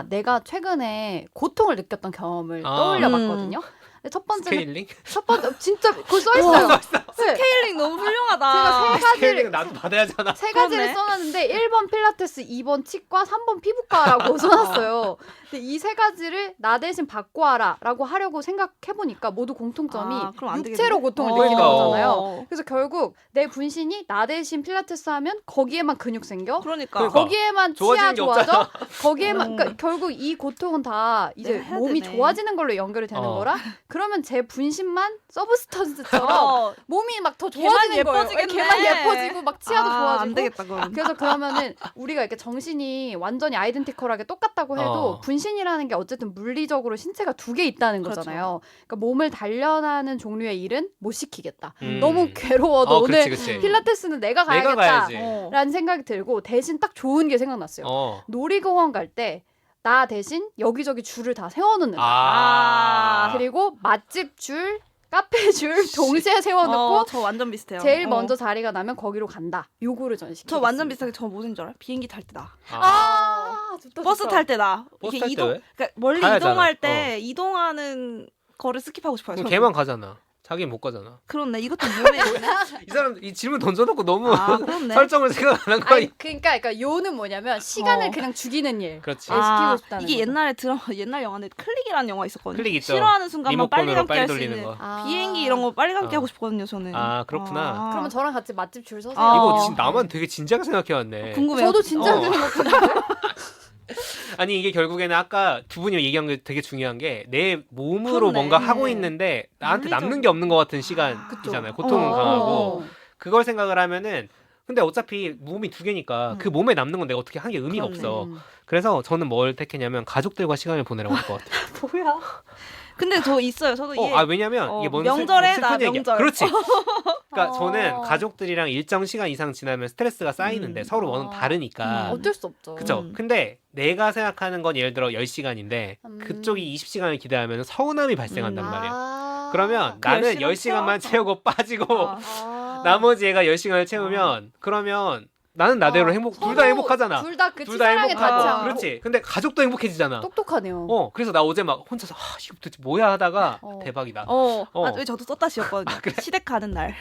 내가 최근에 고통을 느꼈던 경험을 떠올려 봤거든요. 근데 첫 번째 진짜 그거 써 있어요. 스케일링 너무 훌륭하다. 제가 세 가지를 스케일링 나도 받아야잖아. 세 가지를 그렇네. 써놨는데 1번 필라테스, 2번 치과, 3번 피부과라고 써놨어요. 근데 이 세 가지를 나 대신 받고 하라라고 하려고 생각해보니까 모두 공통점이 그럼 안 육체로 되겠네. 고통을 그러니까. 느끼는 거잖아요. 그래서 결국 내 분신이 나 대신 필라테스 하면 거기에만 근육 생겨. 그러니까. 거기에만 치아 좋아지는 게 좋아져. 거기에만 그러니까 결국 이 고통은 다 이제 내가 해야 몸이 되네. 좋아지는 걸로 연결이 되는 거라 그러면 제 분신만 서브스턴스처럼 몸이 막 더 좋아지는 거예요. 예뻐지겠네. 걔만 예뻐지고 막 치아도 좋아지고. 안 되겠다 그건. 그래서 그러면은 우리가 이렇게 정신이 완전히 아이덴티컬하게 똑같다고 해도 분신이라는 게 어쨌든 물리적으로 신체가 두 개 있다는 거잖아요. 그러니까 몸을 단련하는 종류의 일은 못 시키겠다. 너무 괴로워도 오늘 그치. 필라테스는 내가 내가 가야겠다. 가야지. 라는 생각이 들고 대신 딱 좋은 게 생각났어요. 놀이공원 갈 때 나 대신 여기저기 줄을 다 세워놓는다. 그리고 맛집 줄, 카페 줄 동시에 세워놓고 저 완전 비슷해요. 제일 먼저 자리가 나면 거기로 간다. 요거를 전 시키겠습니다. 저 완전 비슷하게 저 무슨 줄 알아요? 비행기 탈 때다. 좋다, 버스 좋다. 탈 때다. 버스 이게 탈 때 왜? 그러니까 멀리 가야잖아. 이동할 때 이동하는 거를 스킵하고 싶어요. 그럼 저는. 걔만 가잖아. 자기는 못 가잖아. 그렇네. 이것도 몸에 있네. 이 사람 이 질문 던져놓고 너무 그렇네. 설정을 생각 안 한 거 아니? 그러니까 요는 뭐냐면 시간을 그냥 죽이는 일. 그렇지. 시키고 싶다는 이게 거죠. 옛날에 옛날 영화인데 클릭이라는 영화 있었거든요. 클릭 있죠. 싫어하는 순간만 빨리 리모컨으로 감기 빨리 할 수 돌리는 있는 거. 비행기 이런 거 빨리 감기 어. 하고 싶거든요. 저는. 그렇구나. 그러면 저랑 같이 맛집 줄 서세요. 이거 지금 나만 되게 진지하게 생각해왔네. 궁금해요. 저도 진지하게 생각했는데. 아니 이게 결국에는 아까 두 분이 얘기한 게 되게 중요한 게 내 몸으로 그렇네. 뭔가 하고 있는데 나한테 물리적- 남는 게 없는 것 같은 시간이잖아요. 고통은 강하고 그걸 생각을 하면은 근데 어차피 몸이 두 개니까 그 몸에 남는 건 내가 어떻게 한 게 의미가 그렇네. 없어. 그래서 저는 뭘 택했냐면 가족들과 시간을 보내라고 할 것 같아요. 뭐야? 근데 저 있어요. 저도 이게 왜냐면 이게 뭔 명절에 슬픈 나 얘기야. 명절. 그렇지. 그러니까 저는 가족들이랑 일정 시간 이상 지나면 스트레스가 쌓이는데 서로 워낙 다르니까. 어쩔 수 없죠. 그죠? 근데 내가 생각하는 건 예를 들어 10시간인데 그쪽이 20시간을 기대하면 서운함이 발생한단 말이야. 그러면 그 나는 10시간 10시간만 채우고 빠지고 아. 나머지 애가 10시간을 채우면 그러면 나는 나대로 둘 다 행복하잖아. 둘 다 그 둘 다 치사랑에 행복하고. 닿지 않고. 그렇지. 근데 가족도 행복해지잖아. 똑똑하네요. 그래서 나 어제 막 혼자서 이거 도대체 뭐야 하다가 대박이다. 왜 저도 썼다 씌웠거든요. 시댁 가는 날.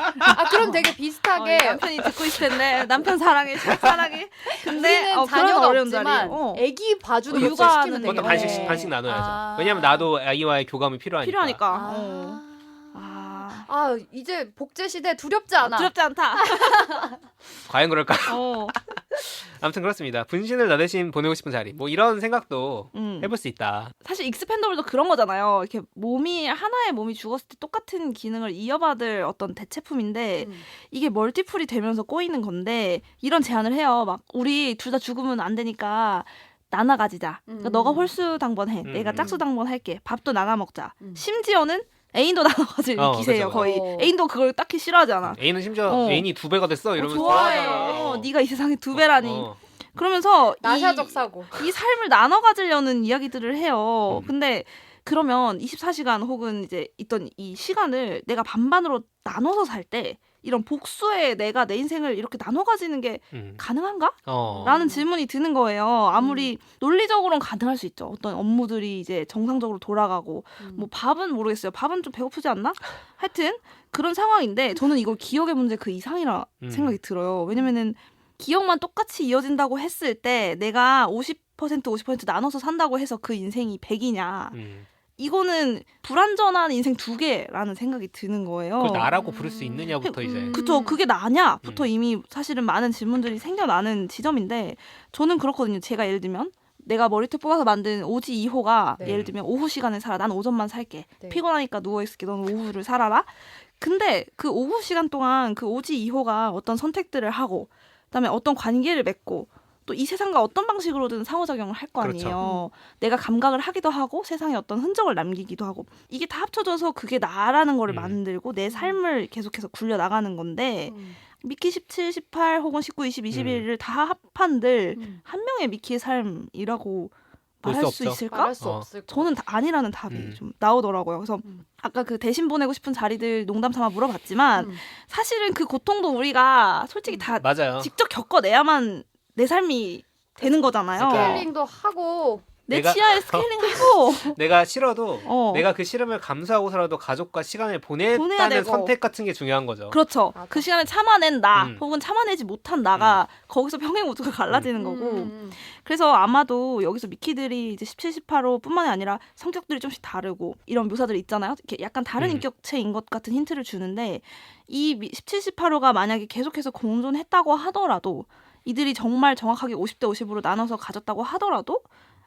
그럼 되게 비슷하게 남편이 듣고 있을 텐데 남편 사랑해, 시댁 사랑해. 근데 우리는 그런 자녀가 어려운 없지만 자리에, 애기 봐주는 육아하는 것도 시키면 되게 그것도 되겠네. 반씩 나눠야죠. 아. 왜냐면 나도 아이와의 교감이 필요하니까. 필요하니까. 이제 복제 시대 두렵지 않아. 두렵지 않다. 과연 그럴까? 어. 아무튼 그렇습니다. 분신을 나 대신 보내고 싶은 자리. 뭐 이런 생각도 해볼 수 있다. 사실 익스펜더블도 그런 거잖아요. 이렇게 하나의 몸이 죽었을 때 똑같은 기능을 이어받을 어떤 대체품인데 이게 멀티플이 되면서 꼬이는 건데 이런 제안을 해요. 막 우리 둘 다 죽으면 안 되니까 나눠 가지자. 그러니까 너가 홀수 당번해. 내가 짝수 당번할게. 밥도 나눠 먹자. 심지어는 애인도 나눠 가질 기세예요. 그쵸. 거의. 애인도 그걸 딱히 싫어하지 않아. 애인은 심지어 애인이 2배가 됐어 이러면서 좋아해. 좋아하잖아. 네가 이 세상에 2배라니. 그러면서 나샤적 사고. 이 삶을 나눠 가지려는 이야기들을 해요. 근데 그러면 24시간 혹은 이제 있던 이 시간을 내가 반반으로 나눠서 살 때 이런 복수의 내가 내 인생을 이렇게 나눠 가지는 게 가능한가? 라는 질문이 드는 거예요. 아무리 논리적으로는 가능할 수 있죠. 어떤 업무들이 이제 정상적으로 돌아가고 뭐 밥은 모르겠어요. 밥은 좀 배고프지 않나? 하여튼 그런 상황인데 저는 이걸 기억의 문제 그 이상이라 생각이 들어요. 왜냐면은 기억만 똑같이 이어진다고 했을 때 내가 50% 나눠서 산다고 해서 그 인생이 100이냐. 이거는 불완전한 인생 두 개라는 생각이 드는 거예요. 그걸 나라고 부를 수 있느냐부터 이제. 그쵸. 그게 나냐부터 이미 사실은 많은 질문들이 생겨나는 지점인데 저는 그렇거든요. 제가 예를 들면 내가 머리털 뽑아서 만든 오지 2호가 예를 들면 오후 시간을 살아. 난 오전만 살게. 피곤하니까 누워있을게. 넌 오후를 살아라. 근데 그 오후 시간 동안 그 오지 2호가 어떤 선택들을 하고 그다음에 어떤 관계를 맺고 또 이 세상과 어떤 방식으로든 상호작용을 할 거 아니에요. 그렇죠. 내가 감각을 하기도 하고 세상에 어떤 흔적을 남기기도 하고 이게 다 합쳐져서 그게 나라는 거를 만들고 내 삶을 계속해서 굴려나가는 건데 미키 17, 18 혹은 19, 20, 21을 다 합한들 한 명의 미키의 삶이라고 말할 수 있을까? 말할 수 없을 것 저는 아니라는 답이 좀 나오더라고요. 그래서 아까 그 대신 보내고 싶은 자리들 농담 삼아 물어봤지만 사실은 그 고통도 우리가 솔직히 다 맞아요. 직접 겪어내야만 내 삶이 되는 거잖아요. 스케일링도 하고 내 치아에 스케일링하고 내가 싫어도 내가 그 싫음을 감수하고서라도 가족과 시간을 보냈다는 선택 같은 게 중요한 거죠. 그렇죠. 맞아. 그 시간을 참아낸 나 혹은 참아내지 못한 나가 거기서 평행 우주가 갈라지는 거고 그래서 아마도 여기서 미키들이 이제 17, 18호 뿐만이 아니라 성격들이 좀씩 다르고 이런 묘사들이 있잖아요. 이렇게 약간 다른 인격체인 것 같은 힌트를 주는데 이 17, 18호가 만약에 계속해서 공존했다고 하더라도 이들이 정말 정확하게 50대 50으로 나눠서 가졌다고 하더라도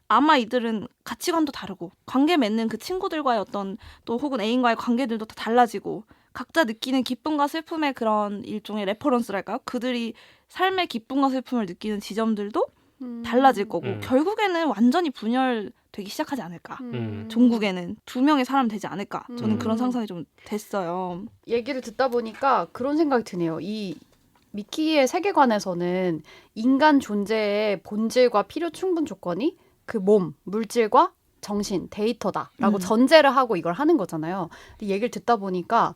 아마 이들은 가치관도 다르고 관계 맺는 그 친구들과의 어떤 또 혹은 애인과의 관계들도 다 달라지고 각자 느끼는 기쁨과 슬픔의 그런 일종의 레퍼런스랄까요? 그들이 삶의 기쁨과 슬픔을 느끼는 지점들도 달라질 거고 결국에는 완전히 분열되기 시작하지 않을까. 종국에는 두 명의 사람 되지 않을까. 저는 그런 상상이 좀 됐어요. 얘기를 듣다 보니까 그런 생각이 드네요. 이 미키의 세계관에서는 인간 존재의 본질과 필요 충분 조건이 그 몸, 물질과 정신, 데이터다라고 전제를 하고 이걸 하는 거잖아요. 근데 얘기를 듣다 보니까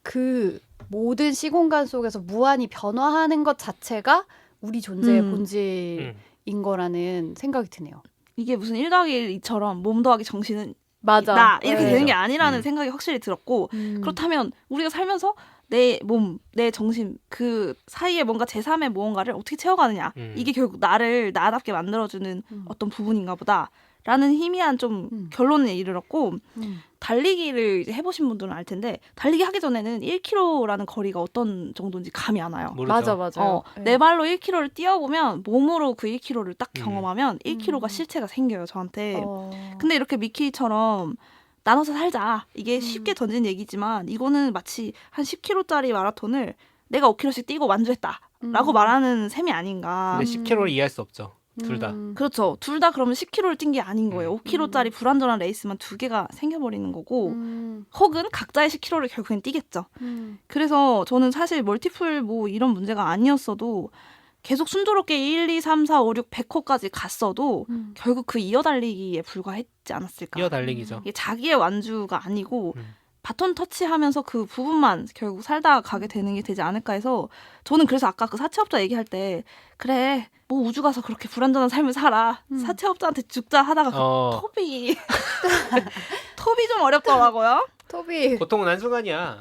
그 모든 시공간 속에서 무한히 변화하는 것 자체가 우리 존재의 본질인 거라는 생각이 드네요. 이게 무슨 1 더하기 1처럼 몸 더하기 정신은 맞아. 나 이렇게 네. 되는 게 아니라는 생각이 확실히 들었고 그렇다면 우리가 살면서 내 몸, 내 정신 그 사이에 뭔가 제3의 무언가를 어떻게 채워가느냐 이게 결국 나를 나답게 만들어주는 어떤 부분인가 보다라는 희미한 좀 결론에 이르렀고 달리기를 이제 해보신 분들은 알 텐데 달리기 하기 전에는 1km라는 거리가 어떤 정도인지 감이 안 와요. 모르죠. 맞아요. 내 발로 1km를 뛰어보면 몸으로 그 1km를 딱 경험하면 1km가 실체가 생겨요 저한테. 근데 이렇게 미키처럼 나눠서 살자. 이게 쉽게 던진 얘기지만 이거는 마치 한 10km짜리 마라톤을 내가 5km씩 뛰고 완주했다라고 말하는 셈이 아닌가. 근데 10km를 이해할 수 없죠. 둘 다. 그렇죠. 둘 다 그러면 10km를 뛴 게 아닌 거예요. 5km짜리 불완전한 레이스만 두 개가 생겨버리는 거고 혹은 각자의 10km를 결국엔 뛰겠죠. 그래서 저는 사실 멀티플 뭐 이런 문제가 아니었어도 계속 순조롭게 1, 2, 3, 4, 5, 6, 100호까지 갔어도 결국 그 이어달리기에 불과했지 않았을까. 이어달리기죠. 이게 자기의 완주가 아니고 바톤 터치하면서 그 부분만 결국 살다가 가게 되는 게 되지 않을까 해서 저는 그래서 아까 그 사채업자 얘기할 때 그래 뭐 우주 가서 그렇게 불완전한 삶을 살아 사채업자한테 죽자 하다가 그 톱이 톱이 좀 어렵더라고요. 토비 고통은 한순간이야.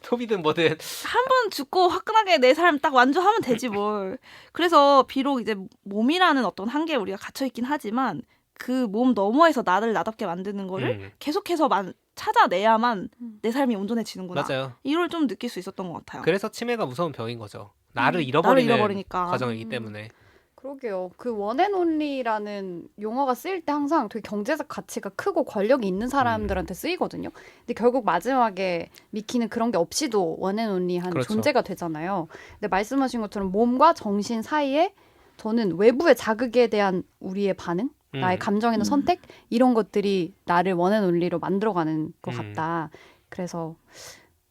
톱이든 뭐든. 한 번 죽고 화끈하게 내 삶 딱 완주하면 되지 뭘. 그래서 비록 이제 몸이라는 어떤 한계에 우리가 갇혀있긴 하지만 그 몸 너머에서 나를 나답게 만드는 거를 계속해서 찾아내야만 내 삶이 온전해지는구나. 맞아요. 이걸 좀 느낄 수 있었던 것 같아요. 그래서 치매가 무서운 병인 거죠. 나를 잃어버리는 잃어버리니까. 과정이기 때문에. 그러게요. 그 원앤온리라는 용어가 쓰일 때 항상 되게 경제적 가치가 크고 권력이 있는 사람들한테 쓰이거든요. 근데 결국 마지막에 미키는 그런 게 없이도 원앤온리한 그렇죠. 존재가 되잖아요. 근데 말씀하신 것처럼 몸과 정신 사이에 저는 외부의 자극에 대한 우리의 반응, 나의 감정이나 선택 이런 것들이 나를 원앤온리로 만들어가는 것 같다. 그래서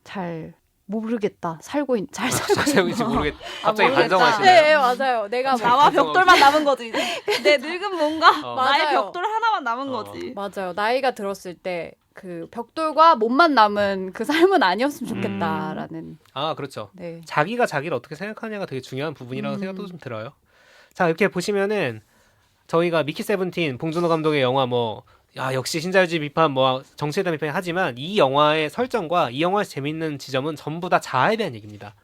잘 모르겠다. 잘 살고 있는지 모르겠다. 갑자기 모르겠다. 반성하시네요. 네, 맞아요. 내가 뭐 나와 벽돌만 남은 거지. 내 늙은 몸과 나의 맞아요. 벽돌 하나만 남은 거지. 맞아요. 나이가 들었을 때 그 벽돌과 몸만 남은 그 삶은 아니었으면 좋겠다라는. 아, 그렇죠. 네. 자기가 자기를 어떻게 생각하냐가 되게 중요한 부분이라고 생각도 좀 들어요. 자, 이렇게 보시면은 저희가 미키 세븐틴 봉준호 감독의 영화 뭐 역시 신자유주의 비판 뭐 정치에 대한 비판이 하지만 이 영화의 설정과 이 영화에서 재밌는 지점은 전부 다 자아에 대한 얘기입니다.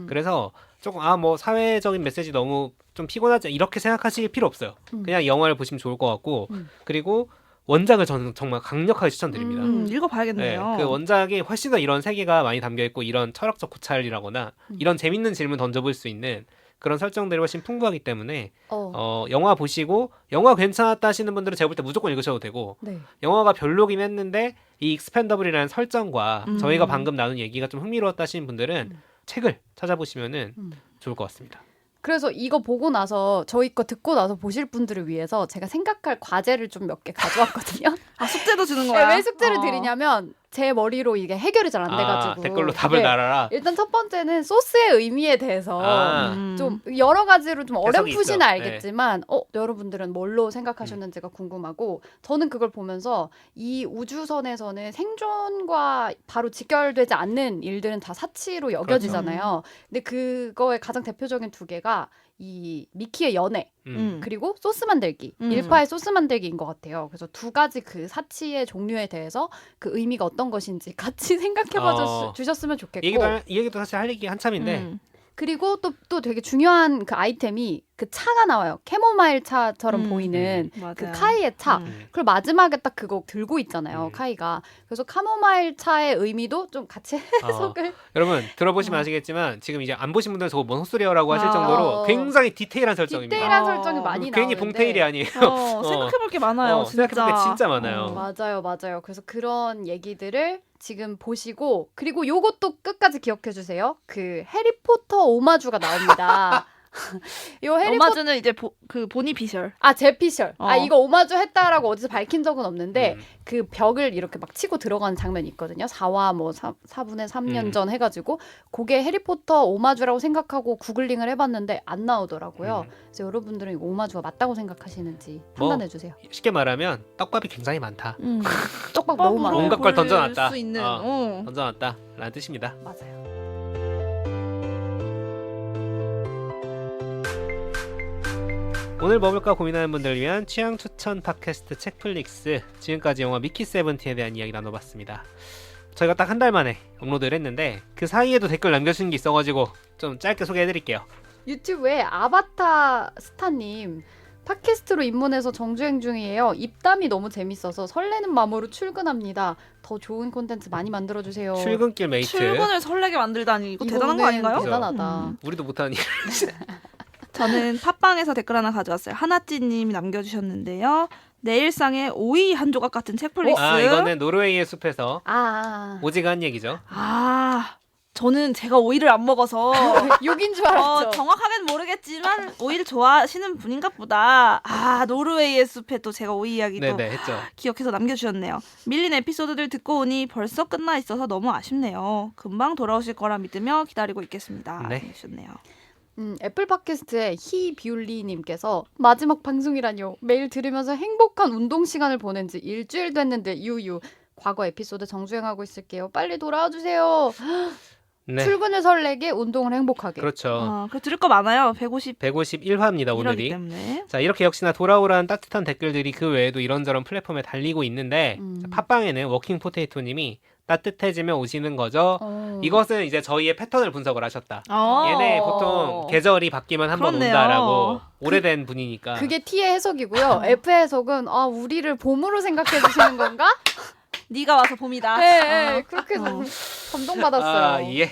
그래서 조금 뭐 사회적인 메시지 너무 좀 피곤하지 이렇게 생각하실 필요 없어요. 그냥 영화를 보시면 좋을 것 같고 그리고 원작을 저는 정말 강력하게 추천드립니다. 읽어봐야겠네요. 네, 그 원작이 훨씬 더 이런 세계가 많이 담겨있고 이런 철학적 고찰이라거나 이런 재밌는 질문 던져볼 수 있는 그런 설정들이 훨씬 풍부하기 때문에 영화 보시고 영화 괜찮았다 하시는 분들은 제가 볼 때 무조건 읽으셔도 되고 네. 영화가 별로긴 했는데 이 익스펜더블이라는 설정과 저희가 방금 나눈 얘기가 좀 흥미로웠다 하시는 분들은 책을 찾아보시면은 좋을 것 같습니다. 그래서 이거 보고 나서 저희 거 듣고 나서 보실 분들을 위해서 제가 생각할 과제를 좀 몇 개 가져왔거든요. 숙제도 주는 거야? 왜 숙제를 드리냐면 제 머리로 이게 해결이 잘 안 돼가지고 댓글로 답을 달아라. 일단 첫 번째는 소스의 의미에 대해서 좀 여러 가지로 좀 어렴풋이는 있죠. 알겠지만 여러분들은 뭘로 생각하셨는지가 궁금하고 저는 그걸 보면서 이 우주선에서는 생존과 바로 직결되지 않는 일들은 다 사치로 여겨지잖아요. 근데 그거의 가장 대표적인 두 개가 이 미키의 연애 그리고 소스 만들기 일파의 소스 만들기인 것 같아요. 그래서 두 가지 그 사치의 종류에 대해서 그 의미가 어떤 것인지 같이 생각해봐 주셨으면 좋겠고 이 얘기도 사실 할 얘기 한참인데 그리고 또 되게 중요한 그 아이템이 그 차가 나와요. 캐모마일 차처럼 보이는 그 맞아요. 카이의 차. 그리고 마지막에 딱 그거 들고 있잖아요. 카이가. 그래서 카모마일 차의 의미도 좀 같이 해석을. 여러분 들어보시면 아시겠지만 지금 이제 안 보신 분들은 저거 뭔 헛소리야라고 하실 정도로 굉장히 디테일한 설정입니다. 디테일한 설정이 많이 나오는데 괜히 봉테일이 아니에요. 생각해볼 게 많아요. 생각해볼 게 진짜 많아요. 맞아요. 그래서 그런 얘기들을 지금 보시고 그리고 요것도 끝까지 기억해 주세요. 그 해리포터 오마주가 나옵니다. 요 오마주는 이제 그 보니 피셜. 제피셜. 이거 오마주 했다라고 어디서 밝힌 적은 없는데 그 벽을 이렇게 막 치고 들어가는 장면이 있거든요. 4화 뭐 4분의 3년 전 해가지고 그게 해리포터 오마주라고 생각하고 구글링을 해봤는데 안 나오더라고요. 그래서 여러분들은 이거 오마주가 맞다고 생각하시는지 판단해 주세요. 쉽게 말하면 떡밥이 굉장히 많다. 떡밥 너무 많아. 온갖 걸 던져놨다. 수 있는. 던져놨다라는 뜻입니다. 맞아요. 오늘 뭐 볼까 고민하는 분들을 위한 취향 추천 팟캐스트 책플릭스, 지금까지 영화 미키 세븐틴에 대한 이야기 나눠봤습니다. 저희가 딱 한 달 만에 업로드를 했는데 그 사이에도 댓글 남겨주신 게 있어가지고 좀 짧게 소개해드릴게요. 유튜브에 아바타 스타님 팟캐스트로 입문해서 정주행 중이에요. 입담이 너무 재밌어서 설레는 마음으로 출근합니다. 더 좋은 콘텐츠 많이 만들어주세요. 출근길 메이트. 출근을 설레게 만들다니 이거 대단한 거 아닌가요? 대단하다. 우리도 못하는 일. 저는 팟빵에서 댓글 하나 가져왔어요. 하나찌님이 남겨주셨는데요. 내 일상에 오이 한 조각 같은 책플릭스. 이거는 노르웨이의 숲에서 오지가 한 얘기죠. 저는 제가 오이를 안 먹어서 욕인 줄 알았죠. 정확하게는 모르겠지만 오이를 좋아하시는 분인가 보다. 노르웨이의 숲에 또 제가 오이 이야기도 했죠. 기억해서 남겨주셨네요. 밀린 에피소드들 듣고 오니 벌써 끝나 있어서 너무 아쉽네요. 금방 돌아오실 거라 믿으며 기다리고 있겠습니다. 네. 주셨네요. 애플 팟캐스트의 히비울리님께서 마지막 방송이라뇨. 매일 들으면서 행복한 운동 시간을 보낸 지 일주일 됐는데 유유. 과거 에피소드 정주행하고 있을게요. 빨리 돌아와 주세요. 출근을 설레게 운동을 행복하게. 그렇죠. 그 들을 거 많아요. 151화입니다 오늘이. 때문에. 자, 이렇게 역시나 돌아오라는 따뜻한 댓글들이 그 외에도 이런저런 플랫폼에 달리고 있는데 팟빵에는 워킹 포테이토님이 따뜻해지면 오시는 거죠. 이것은 이제 저희의 패턴을 분석을 하셨다. 얘네 보통 계절이 바뀌면 한 번 온다라고. 오래된 분이니까. 그게 T의 해석이고요. F의 해석은 우리를 봄으로 생각해 주시는 건가? 네가 와서 봄이다. 네, 그렇게 감동받았어요. 예.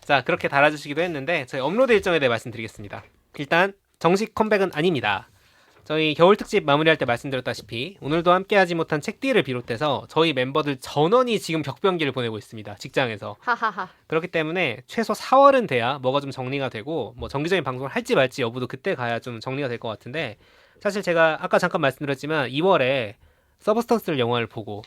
자, 그렇게 달아주시기도 했는데 저희 업로드 일정에 대해 말씀드리겠습니다. 일단 정식 컴백은 아닙니다. 저희 겨울 특집 마무리할 때 말씀드렸다시피 오늘도 함께하지 못한 책디를 비롯해서 저희 멤버들 전원이 지금 격변기를 보내고 있습니다. 직장에서. 하하하. 그렇기 때문에 최소 4월은 돼야 뭐가 좀 정리가 되고 뭐 정기적인 방송을 할지 말지 여부도 그때 가야 좀 정리가 될 것 같은데 사실 제가 아까 잠깐 말씀드렸지만 2월에 서브스턴스 영화를 보고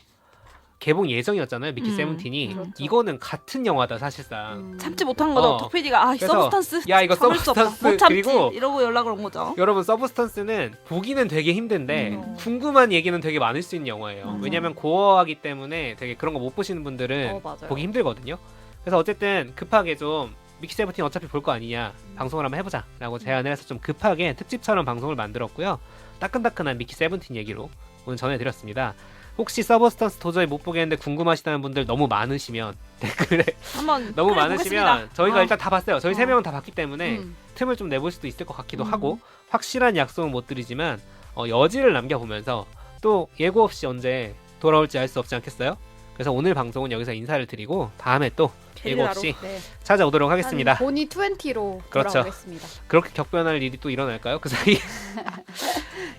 개봉 예정이었잖아요. 미키 세븐틴이. 그렇죠. 이거는 같은 영화다 사실상. 참지 못한 거죠. 톡PD가 이 그래서 서브스턴스 야 이거 참을 수 없다. 서브스턴스 못 참지. 그리고 이러고 연락을 온 거죠. 여러분 서브스턴스는 보기는 되게 힘든데 궁금한 얘기는 되게 많을 수 있는 영화예요. 왜냐하면 고어하기 때문에 되게 그런 거 못 보시는 분들은 보기 힘들거든요. 그래서 어쨌든 급하게 좀 미키 세븐틴 어차피 볼 거 아니냐 방송을 한번 해보자 라고 제안을 해서 좀 급하게 특집처럼 방송을 만들었고요. 따끈따끈한 미키 세븐틴 얘기로 오늘 전해드렸습니다. 혹시 서브스턴스 도저히 못 보겠는데 궁금하시다는 분들 너무 많으시면 댓글에 한번 너무 많으시면 보겠습니다. 저희가 일단 다 봤어요. 저희 3명은 다 봤기 때문에 틈을 좀 내볼 수도 있을 것 같기도 하고 확실한 약속은 못 드리지만 여지를 남겨보면서 또 예고 없이 언제 돌아올지 알 수 없지 않겠어요? 그래서 오늘 방송은 여기서 인사를 드리고 다음에 또 예고 없이 찾아오도록 하겠습니다. 보니 20로 그렇죠. 돌아오겠습니다. 그렇게 격변할 일이 또 일어날까요? 그 사이에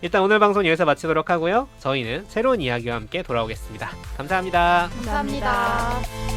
일단 오늘 방송 여기서 마치도록 하고요. 저희는 새로운 이야기와 함께 돌아오겠습니다. 감사합니다. 감사합니다.